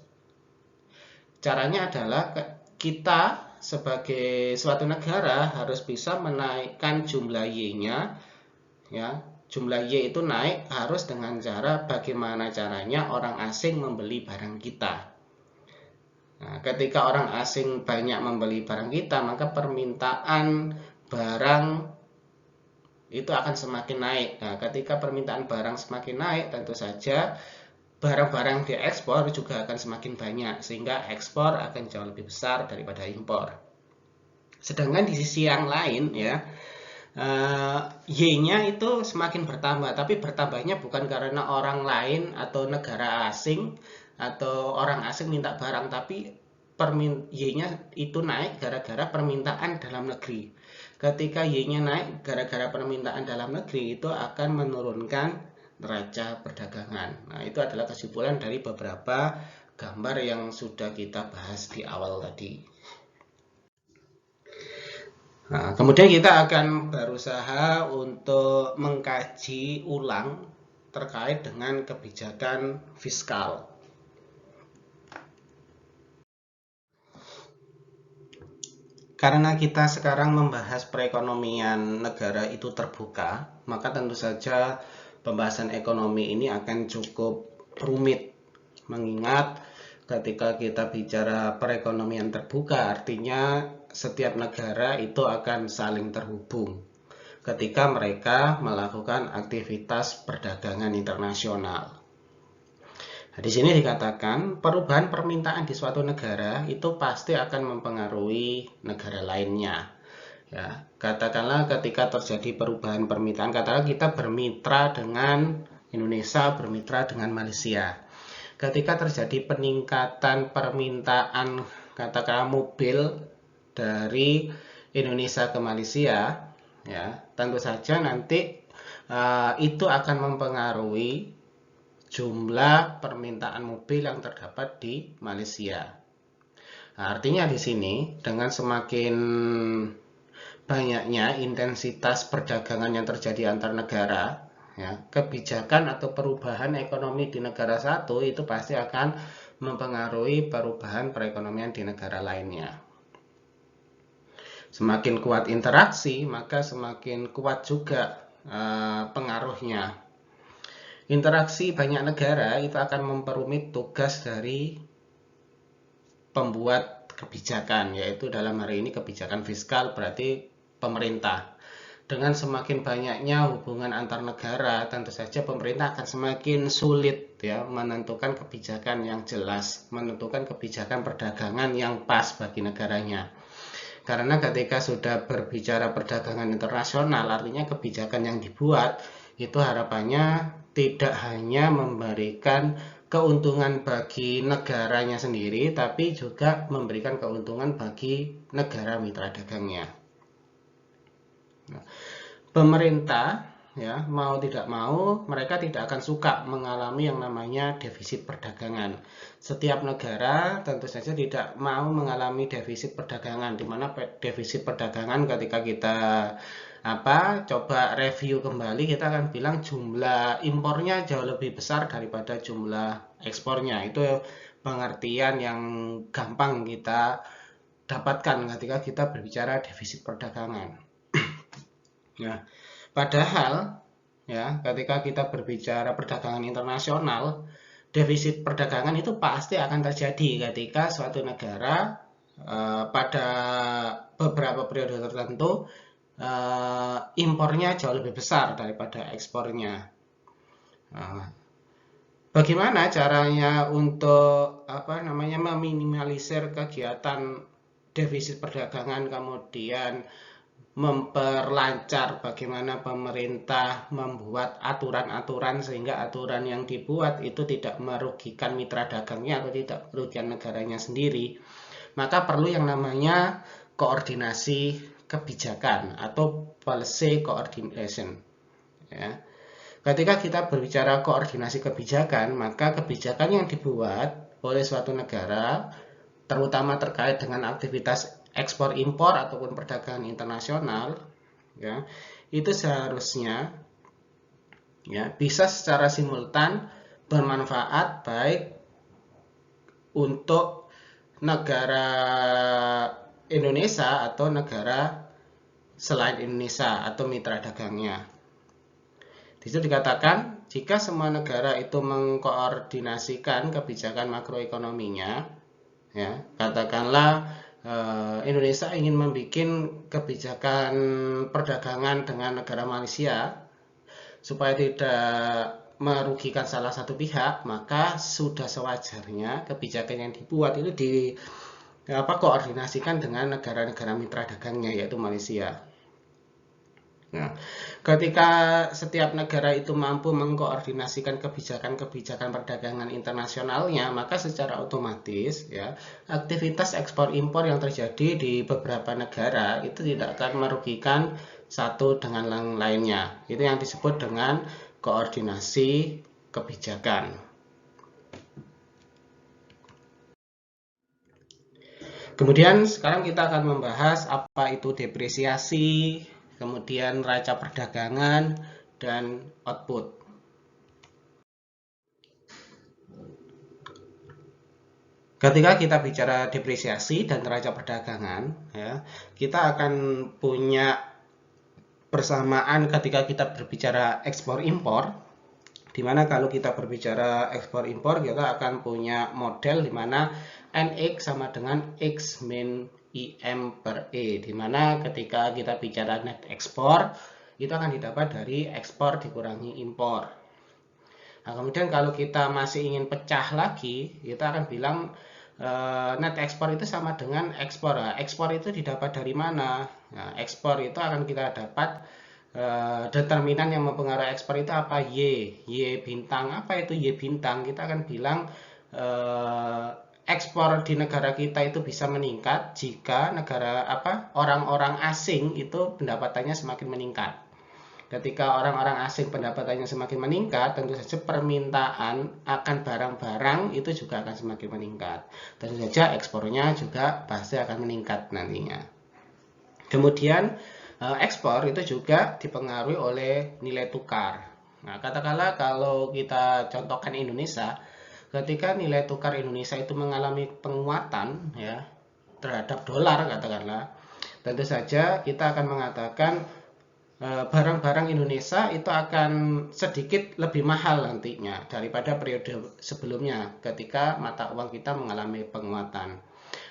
Caranya adalah kita sebagai suatu negara harus bisa menaikkan jumlah Y-nya, ya. Jumlah Y itu naik harus dengan cara bagaimana caranya orang asing membeli barang kita. Nah, ketika orang asing banyak membeli barang kita, maka permintaan barang itu akan semakin naik. Nah, ketika permintaan barang semakin naik, tentu saja barang-barang diekspor juga akan semakin banyak, sehingga ekspor akan jauh lebih besar daripada impor. Sedangkan di sisi yang lain, ya, Y-nya itu semakin bertambah, tapi bertambahnya bukan karena orang lain atau negara asing atau orang asing minta barang, tapi Y-nya itu naik gara-gara permintaan dalam negeri. Ketika Y-nya naik gara-gara permintaan dalam negeri, itu akan menurunkan neraca perdagangan. Nah, itu adalah kesimpulan dari beberapa gambar yang sudah kita bahas di awal tadi. Nah, kemudian kita akan berusaha untuk mengkaji ulang terkait dengan kebijakan fiskal. Karena kita sekarang membahas perekonomian negara itu terbuka, maka tentu saja pembahasan ekonomi ini akan cukup rumit, mengingat ketika kita bicara perekonomian terbuka, artinya setiap negara itu akan saling terhubung ketika mereka melakukan aktivitas perdagangan internasional. Nah, di sini dikatakan perubahan permintaan di suatu negara itu pasti akan mempengaruhi negara lainnya. Ya, katakanlah ketika terjadi perubahan permintaan, katakanlah kita bermitra dengan Indonesia, bermitra dengan Malaysia. Ketika terjadi peningkatan permintaan katakanlah mobil dari Indonesia ke Malaysia, ya, tentu saja nanti itu akan mempengaruhi jumlah permintaan mobil yang terdapat di Malaysia. Nah, artinya di sini dengan semakin banyaknya intensitas perdagangan yang terjadi antar negara, ya, kebijakan atau perubahan ekonomi di negara satu itu pasti akan mempengaruhi perubahan perekonomian di negara lainnya. Semakin kuat interaksi, maka semakin kuat juga pengaruhnya. Interaksi banyak negara itu akan memperumit tugas dari pembuat kebijakan, yaitu dalam hari ini kebijakan fiskal, berarti pemerintah. Dengan semakin banyaknya hubungan antar negara, tentu saja pemerintah akan semakin sulit ya menentukan kebijakan yang jelas, menentukan kebijakan perdagangan yang pas bagi negaranya. Karena ketika sudah berbicara perdagangan internasional, artinya kebijakan yang dibuat itu harapannya tidak hanya memberikan keuntungan bagi negaranya sendiri, tapi juga memberikan keuntungan bagi negara mitra dagangnya. Nah, pemerintah ya mau tidak mau mereka tidak akan suka mengalami yang namanya defisit perdagangan. Setiap negara tentu saja tidak mau mengalami defisit perdagangan, di mana defisit perdagangan ketika kita coba review kembali, kita akan bilang jumlah impornya jauh lebih besar daripada jumlah ekspornya. Itu pengertian yang gampang kita dapatkan ketika kita berbicara defisit perdagangan. Nah, padahal ya ketika kita berbicara perdagangan internasional, defisit perdagangan itu pasti akan terjadi ketika suatu negara pada beberapa periode tertentu impornya jauh lebih besar daripada ekspornya. Bagaimana caranya untuk meminimalisir kegiatan defisit perdagangan, kemudian memperlancar bagaimana pemerintah membuat aturan-aturan sehingga aturan yang dibuat itu tidak merugikan mitra dagangnya atau tidak merugikan negaranya sendiri. Maka perlu yang namanya koordinasi kebijakan atau policy coordination. Ya. Ketika kita berbicara koordinasi kebijakan, maka kebijakan yang dibuat oleh suatu negara, terutama terkait dengan aktivitas ekspor impor ataupun perdagangan internasional, ya, itu seharusnya ya bisa secara simultan bermanfaat baik untuk negara Indonesia atau negara selain Indonesia atau mitra dagangnya. Di situ dikatakan jika semua negara itu mengkoordinasikan kebijakan makroekonominya, ya, katakanlah Indonesia ingin membuat kebijakan perdagangan dengan negara Malaysia supaya tidak merugikan salah satu pihak, maka sudah sewajarnya kebijakan yang dibuat itu koordinasikan dengan negara-negara mitra dagangnya, yaitu Malaysia. Nah, ketika setiap negara itu mampu mengkoordinasikan kebijakan-kebijakan perdagangan internasionalnya, maka secara otomatis ya aktivitas ekspor impor yang terjadi di beberapa negara itu tidak akan merugikan satu dengan yang lainnya. Itu yang disebut dengan koordinasi kebijakan. Kemudian sekarang kita akan membahas apa itu depresiasi, kemudian neraca perdagangan, dan output. Ketika kita bicara depresiasi dan neraca perdagangan, ya, kita akan punya persamaan ketika kita berbicara ekspor impor, di mana kalau kita berbicara ekspor impor, kita akan punya model di mana NX sama dengan X min IM per E, di mana ketika kita bicara net ekspor itu akan didapat dari ekspor dikurangi impor. Nah, kemudian kalau kita masih ingin pecah lagi, kita akan bilang net ekspor itu sama dengan ekspor. Nah, ekspor itu didapat dari mana? Nah, ekspor itu akan kita dapat determinan yang mempengaruhi ekspor itu apa? Y bintang. Apa itu Y bintang? Kita akan bilang ekspor di negara kita itu bisa meningkat jika orang-orang asing itu pendapatannya semakin meningkat. Ketika orang-orang asing pendapatannya semakin meningkat, tentu saja permintaan akan barang-barang itu juga akan semakin meningkat. Tentu saja ekspornya juga pasti akan meningkat nantinya. Kemudian ekspor itu juga dipengaruhi oleh nilai tukar. Nah, katakanlah kalau kita contohkan Indonesia, ketika nilai tukar Indonesia itu mengalami penguatan ya terhadap dolar katakanlah, tentu saja kita akan mengatakan barang-barang Indonesia itu akan sedikit lebih mahal nantinya daripada periode sebelumnya ketika mata uang kita mengalami penguatan.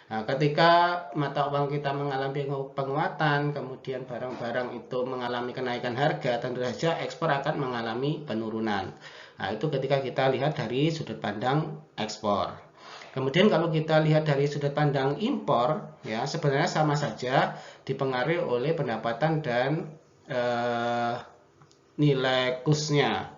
Nah, ketika mata uang kita mengalami penguatan, kemudian barang-barang itu mengalami kenaikan harga, tentu saja ekspor akan mengalami penurunan. Nah, itu ketika kita lihat dari sudut pandang ekspor. Kemudian kalau kita lihat dari sudut pandang impor, ya sebenarnya sama saja dipengaruhi oleh pendapatan dan nilai kursnya.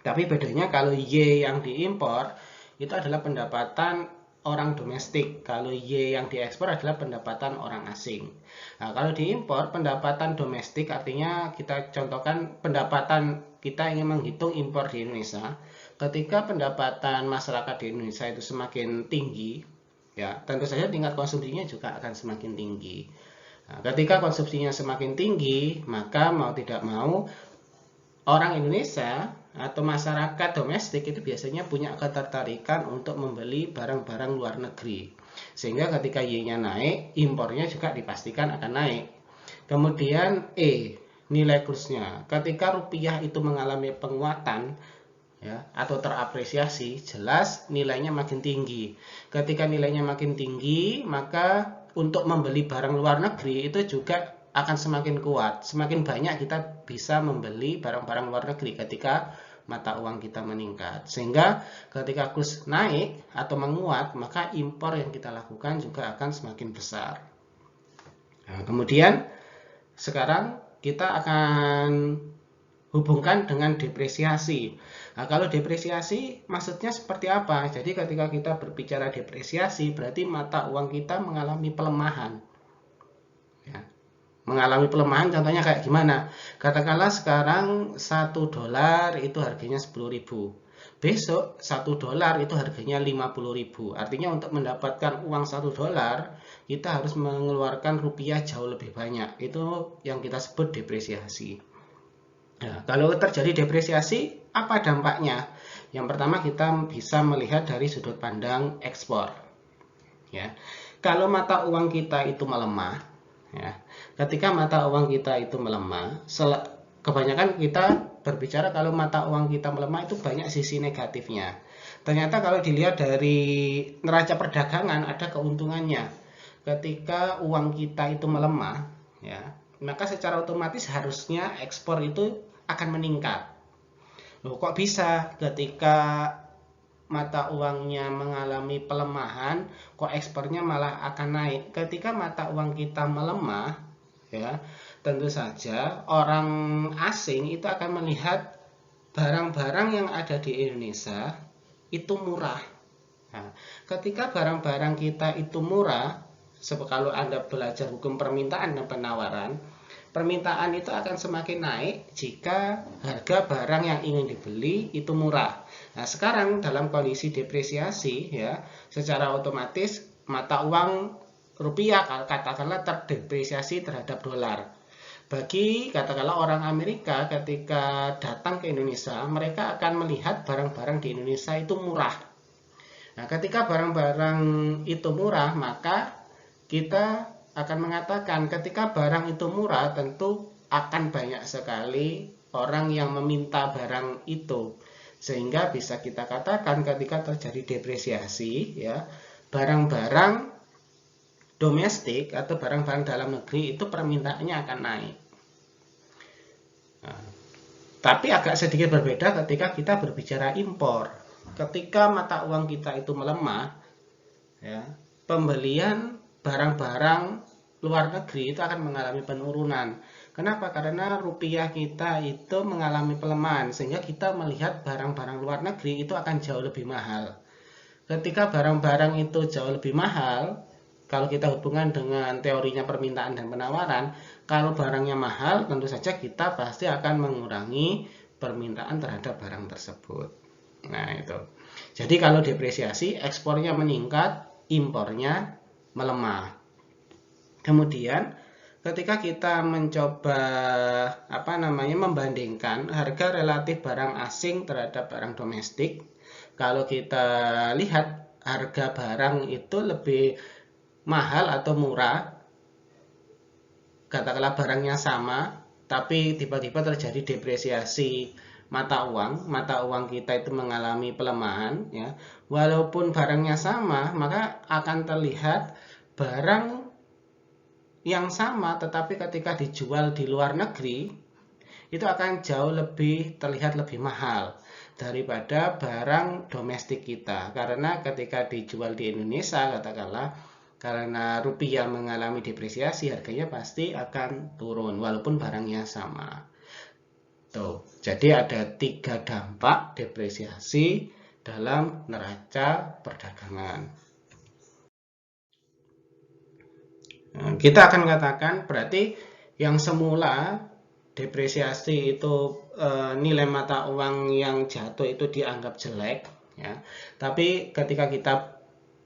Tapi bedanya kalau Y yang diimpor itu adalah pendapatan orang domestik, kalau Y yang diekspor adalah pendapatan orang asing. Nah, kalau diimpor pendapatan domestik artinya kita contohkan pendapatan kita ingin menghitung impor di Indonesia. Ketika pendapatan masyarakat di Indonesia itu semakin tinggi, ya tentu saja tingkat konsumsinya juga akan semakin tinggi. Nah, ketika konsumsinya semakin tinggi, maka mau tidak mau orang Indonesia atau masyarakat domestik itu biasanya punya ketertarikan untuk membeli barang-barang luar negeri. Sehingga ketika Y-nya naik, impornya juga dipastikan akan naik. Kemudian nilai kursnya. Ketika rupiah itu mengalami penguatan ya atau terapresiasi, jelas nilainya makin tinggi. Ketika nilainya makin tinggi, maka untuk membeli barang luar negeri itu juga akan semakin kuat. Semakin banyak kita bisa membeli barang-barang luar negeri ketika mata uang kita meningkat. Sehingga ketika kurs naik atau menguat, maka impor yang kita lakukan juga akan semakin besar. Nah, kemudian sekarang kita akan hubungkan dengan depresiasi. Nah, kalau depresiasi maksudnya seperti apa? Jadi ketika kita berbicara depresiasi berarti mata uang kita mengalami pelemahan. Ya. Mengalami pelemahan contohnya kayak gimana? Katakanlah sekarang 1 dolar itu harganya 10.000. Besok 1 dolar itu harganya 50.000. Artinya untuk mendapatkan uang 1 dolar kita harus mengeluarkan rupiah jauh lebih banyak. Itu yang kita sebut depresiasi. Nah, kalau terjadi depresiasi, apa dampaknya? Yang pertama kita bisa melihat dari sudut pandang ekspor. Ya, kalau mata uang kita itu melemah, ya, ketika mata uang kita itu melemah, kebanyakan kita berbicara kalau mata uang kita melemah itu banyak sisi negatifnya. Ternyata kalau dilihat dari neraca perdagangan ada keuntungannya. Ketika uang kita itu melemah, ya, maka secara otomatis harusnya ekspor itu akan meningkat. Loh, kok bisa ketika mata uangnya mengalami pelemahan, kok ekspornya malah akan naik? Ketika mata uang kita melemah, ya, tentu saja orang asing itu akan melihat barang-barang yang ada di Indonesia itu murah. Nah, ketika barang-barang kita itu murah, kalau Anda belajar hukum permintaan dan penawaran, permintaan itu akan semakin naik jika harga barang yang ingin dibeli itu murah. Nah, sekarang dalam kondisi depresiasi ya, secara otomatis mata uang rupiah katakanlah terdepresiasi terhadap dolar. Bagi katakanlah orang Amerika ketika datang ke Indonesia, mereka akan melihat barang-barang di Indonesia itu murah. Nah, ketika barang-barang itu murah, maka kita akan mengatakan ketika barang itu murah tentu akan banyak sekali orang yang meminta barang itu, sehingga bisa kita katakan ketika terjadi depresiasi ya, barang-barang domestik atau barang-barang dalam negeri itu permintaannya akan naik. Nah, tapi agak sedikit berbeda ketika kita berbicara impor. Ketika mata uang kita itu melemah ya, pembelian barang-barang luar negeri itu akan mengalami penurunan. Kenapa? Karena rupiah kita itu mengalami pelemahan, sehingga kita melihat barang-barang luar negeri itu akan jauh lebih mahal. Ketika barang-barang itu jauh lebih mahal, kalau kita hubungkan dengan teorinya permintaan dan penawaran, kalau barangnya mahal, tentu saja kita pasti akan mengurangi permintaan terhadap barang tersebut. Nah, itu. Jadi kalau depresiasi, ekspornya meningkat, impornya melemah. Kemudian ketika kita mencoba membandingkan harga relatif barang asing terhadap barang domestik, kalau kita lihat harga barang itu lebih mahal atau murah, katakanlah barangnya sama, tapi tiba-tiba terjadi depresiasi mata uang kita itu mengalami pelemahan, ya. Walaupun barangnya sama, maka akan terlihat barang yang sama, tetapi ketika dijual di luar negeri, itu akan jauh lebih terlihat lebih mahal daripada barang domestik kita. Karena ketika dijual di Indonesia, katakanlah, karena rupiah mengalami depresiasi, harganya pasti akan turun walaupun barangnya sama. Tuh, jadi ada 3 dampak depresiasi dalam neraca perdagangan. Kita akan katakan berarti yang semula depresiasi itu nilai mata uang yang jatuh itu dianggap jelek, ya. Tapi ketika kita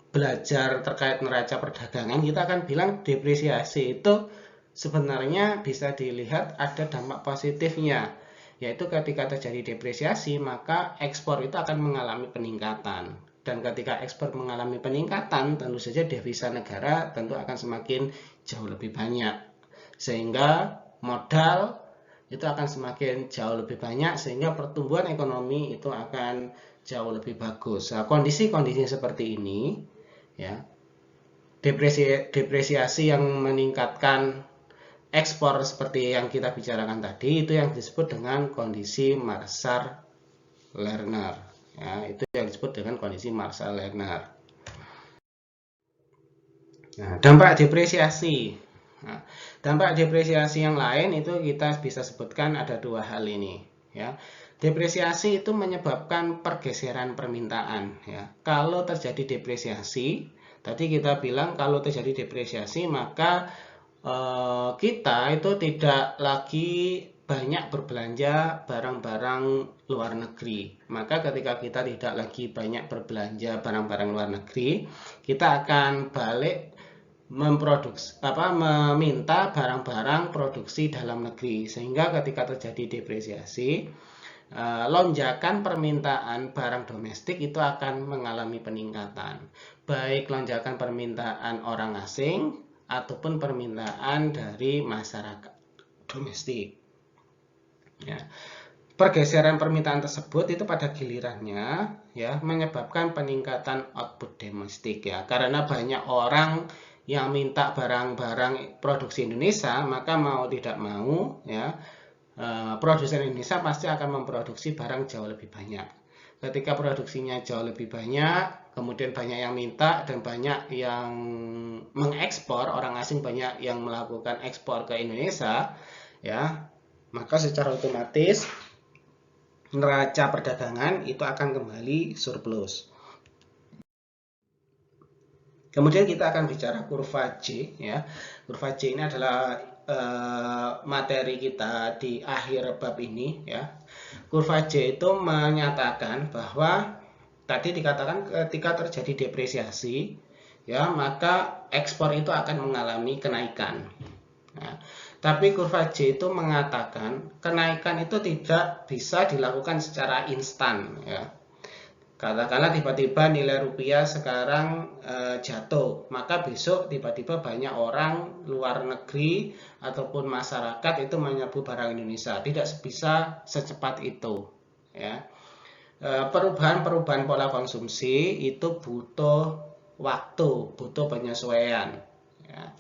belajar terkait neraca perdagangan, kita akan bilang depresiasi itu sebenarnya bisa dilihat ada dampak positifnya, yaitu ketika terjadi depresiasi maka ekspor itu akan mengalami peningkatan. Dan ketika ekspor mengalami peningkatan, tentu saja devisa negara tentu akan semakin jauh lebih banyak. Sehingga modal itu akan semakin jauh lebih banyak, sehingga pertumbuhan ekonomi itu akan jauh lebih bagus. Nah, kondisi-kondisi seperti ini, ya, depresiasi yang meningkatkan ekspor seperti yang kita bicarakan tadi, itu yang disebut dengan kondisi Marshall-Lerner. Ya, itu yang disebut dengan kondisi Marshall-Lerner. Nah, dampak depresiasi. Nah, dampak depresiasi yang lain itu kita bisa sebutkan ada 2 hal ini. Ya, depresiasi itu menyebabkan pergeseran permintaan. Ya, kalau terjadi depresiasi, tadi kita bilang kalau terjadi depresiasi maka kita itu tidak lagi banyak berbelanja barang-barang luar negeri. Maka ketika kita tidak lagi banyak berbelanja barang-barang luar negeri, kita akan balik meminta barang-barang produksi dalam negeri. Sehingga ketika terjadi depresiasi, lonjakan permintaan barang domestik itu akan mengalami peningkatan. Baik lonjakan permintaan orang asing ataupun permintaan dari masyarakat domestik. Ya. Pergeseran permintaan tersebut itu pada gilirannya ya menyebabkan peningkatan output domestik, ya, karena banyak orang yang minta barang-barang produksi Indonesia, maka mau tidak mau, ya, produsen Indonesia pasti akan memproduksi barang jauh lebih banyak. Ketika produksinya jauh lebih banyak, kemudian banyak yang minta dan banyak yang mengekspor, orang asing banyak yang melakukan ekspor ke Indonesia, ya, maka secara otomatis neraca perdagangan itu akan kembali surplus. Kemudian kita akan bicara kurva J, ya. Kurva J ini adalah materi kita di akhir bab ini, ya. Kurva J itu menyatakan bahwa tadi dikatakan ketika terjadi depresiasi, ya, maka ekspor itu akan mengalami kenaikan. Nah, tapi kurva J itu mengatakan kenaikan itu tidak bisa dilakukan secara instan, ya. Katakanlah tiba-tiba nilai rupiah sekarang jatuh, maka besok tiba-tiba banyak orang luar negeri ataupun masyarakat itu menyerbu barang Indonesia. Tidak bisa secepat itu, ya. Perubahan-perubahan pola konsumsi itu butuh waktu, butuh penyesuaian, ya.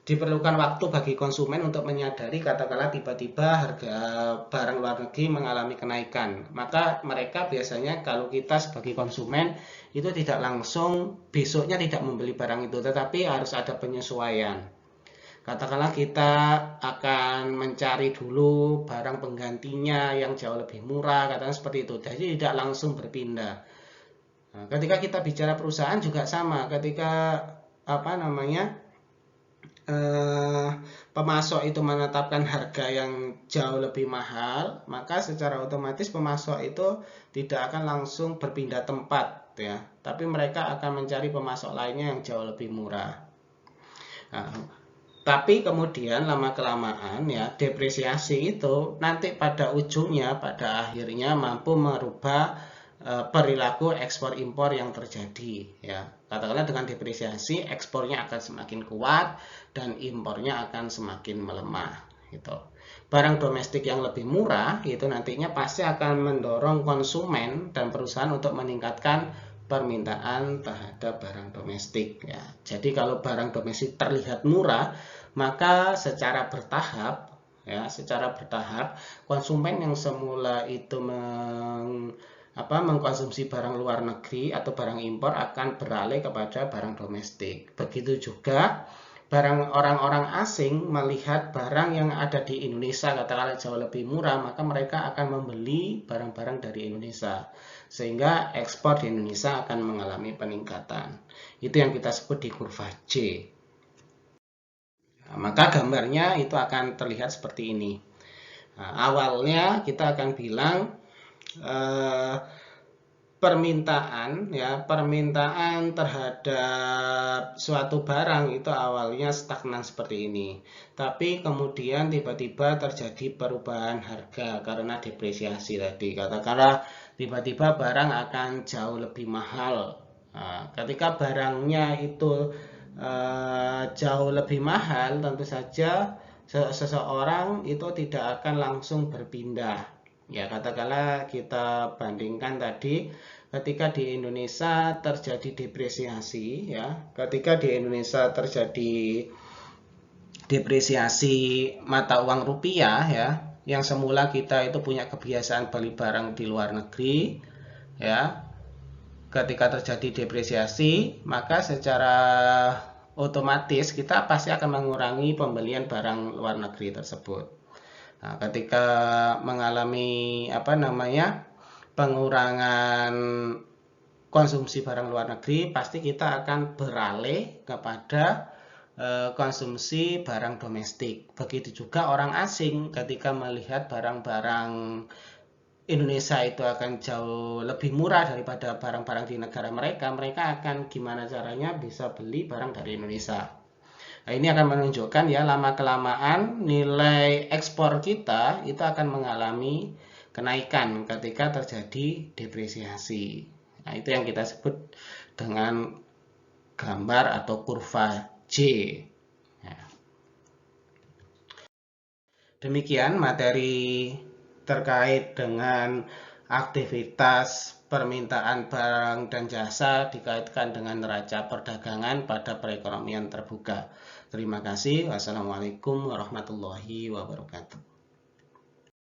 Diperlukan waktu bagi konsumen untuk menyadari katakanlah tiba-tiba harga barang luar negeri mengalami kenaikan. Maka mereka biasanya kalau kita sebagai konsumen itu tidak langsung besoknya tidak membeli barang itu, tetapi harus ada penyesuaian. Katakanlah kita akan mencari dulu barang penggantinya yang jauh lebih murah, katakan seperti itu. Jadi tidak langsung berpindah. Nah, ketika kita bicara perusahaan juga sama, ketika pemasok itu menetapkan harga yang jauh lebih mahal, maka secara otomatis pemasok itu tidak akan langsung berpindah tempat ya, tapi mereka akan mencari pemasok lainnya yang jauh lebih murah. Nah, tapi kemudian lama-kelamaan ya depresiasi itu nanti pada ujungnya, pada akhirnya mampu merubah perilaku ekspor impor yang terjadi ya. Katakanlah dengan depresiasi ekspornya akan semakin kuat dan impornya akan semakin melemah gitu. Barang domestik yang lebih murah itu nantinya pasti akan mendorong konsumen dan perusahaan untuk meningkatkan permintaan terhadap barang domestik ya. Jadi kalau barang domestik terlihat murah, maka secara bertahap konsumen yang semula itu mengkonsumsi barang luar negeri atau barang impor akan beralih kepada barang domestik. Begitu juga barang orang-orang asing melihat barang yang ada di Indonesia katakanlah jauh lebih murah, maka mereka akan membeli barang-barang dari Indonesia, sehingga ekspor di Indonesia akan mengalami peningkatan. Itu yang kita sebut di kurva J. Nah, maka gambarnya itu akan terlihat seperti ini. Nah, awalnya kita akan bilang permintaan terhadap suatu barang itu awalnya stagnan seperti ini, tapi kemudian tiba-tiba terjadi perubahan harga karena depresiasi tadi. Katakanlah tiba-tiba barang akan jauh lebih mahal. Nah, ketika barangnya itu jauh lebih mahal, tentu saja seseorang itu tidak akan langsung berpindah. Ya, katakanlah kita bandingkan tadi ketika di Indonesia terjadi depresiasi ya. Ketika di Indonesia terjadi depresiasi mata uang rupiah ya, yang semula kita itu punya kebiasaan beli barang di luar negeri ya. Ketika terjadi depresiasi, maka secara otomatis kita pasti akan mengurangi pembelian barang luar negeri tersebut. Nah, ketika mengalami pengurangan konsumsi barang luar negeri, pasti kita akan beralih kepada konsumsi barang domestik. Begitu juga orang asing ketika melihat barang-barang Indonesia itu akan jauh lebih murah daripada barang-barang di negara mereka, mereka akan gimana caranya bisa beli barang dari Indonesia. Nah, ini akan menunjukkan ya lama-kelamaan nilai ekspor kita itu akan mengalami kenaikan ketika terjadi depresiasi. Nah, itu yang kita sebut dengan gambar atau kurva J. Ya. Demikian materi terkait dengan aktivitas permintaan barang dan jasa dikaitkan dengan neraca perdagangan pada perekonomian terbuka. Terima kasih. Wassalamualaikum warahmatullahi wabarakatuh.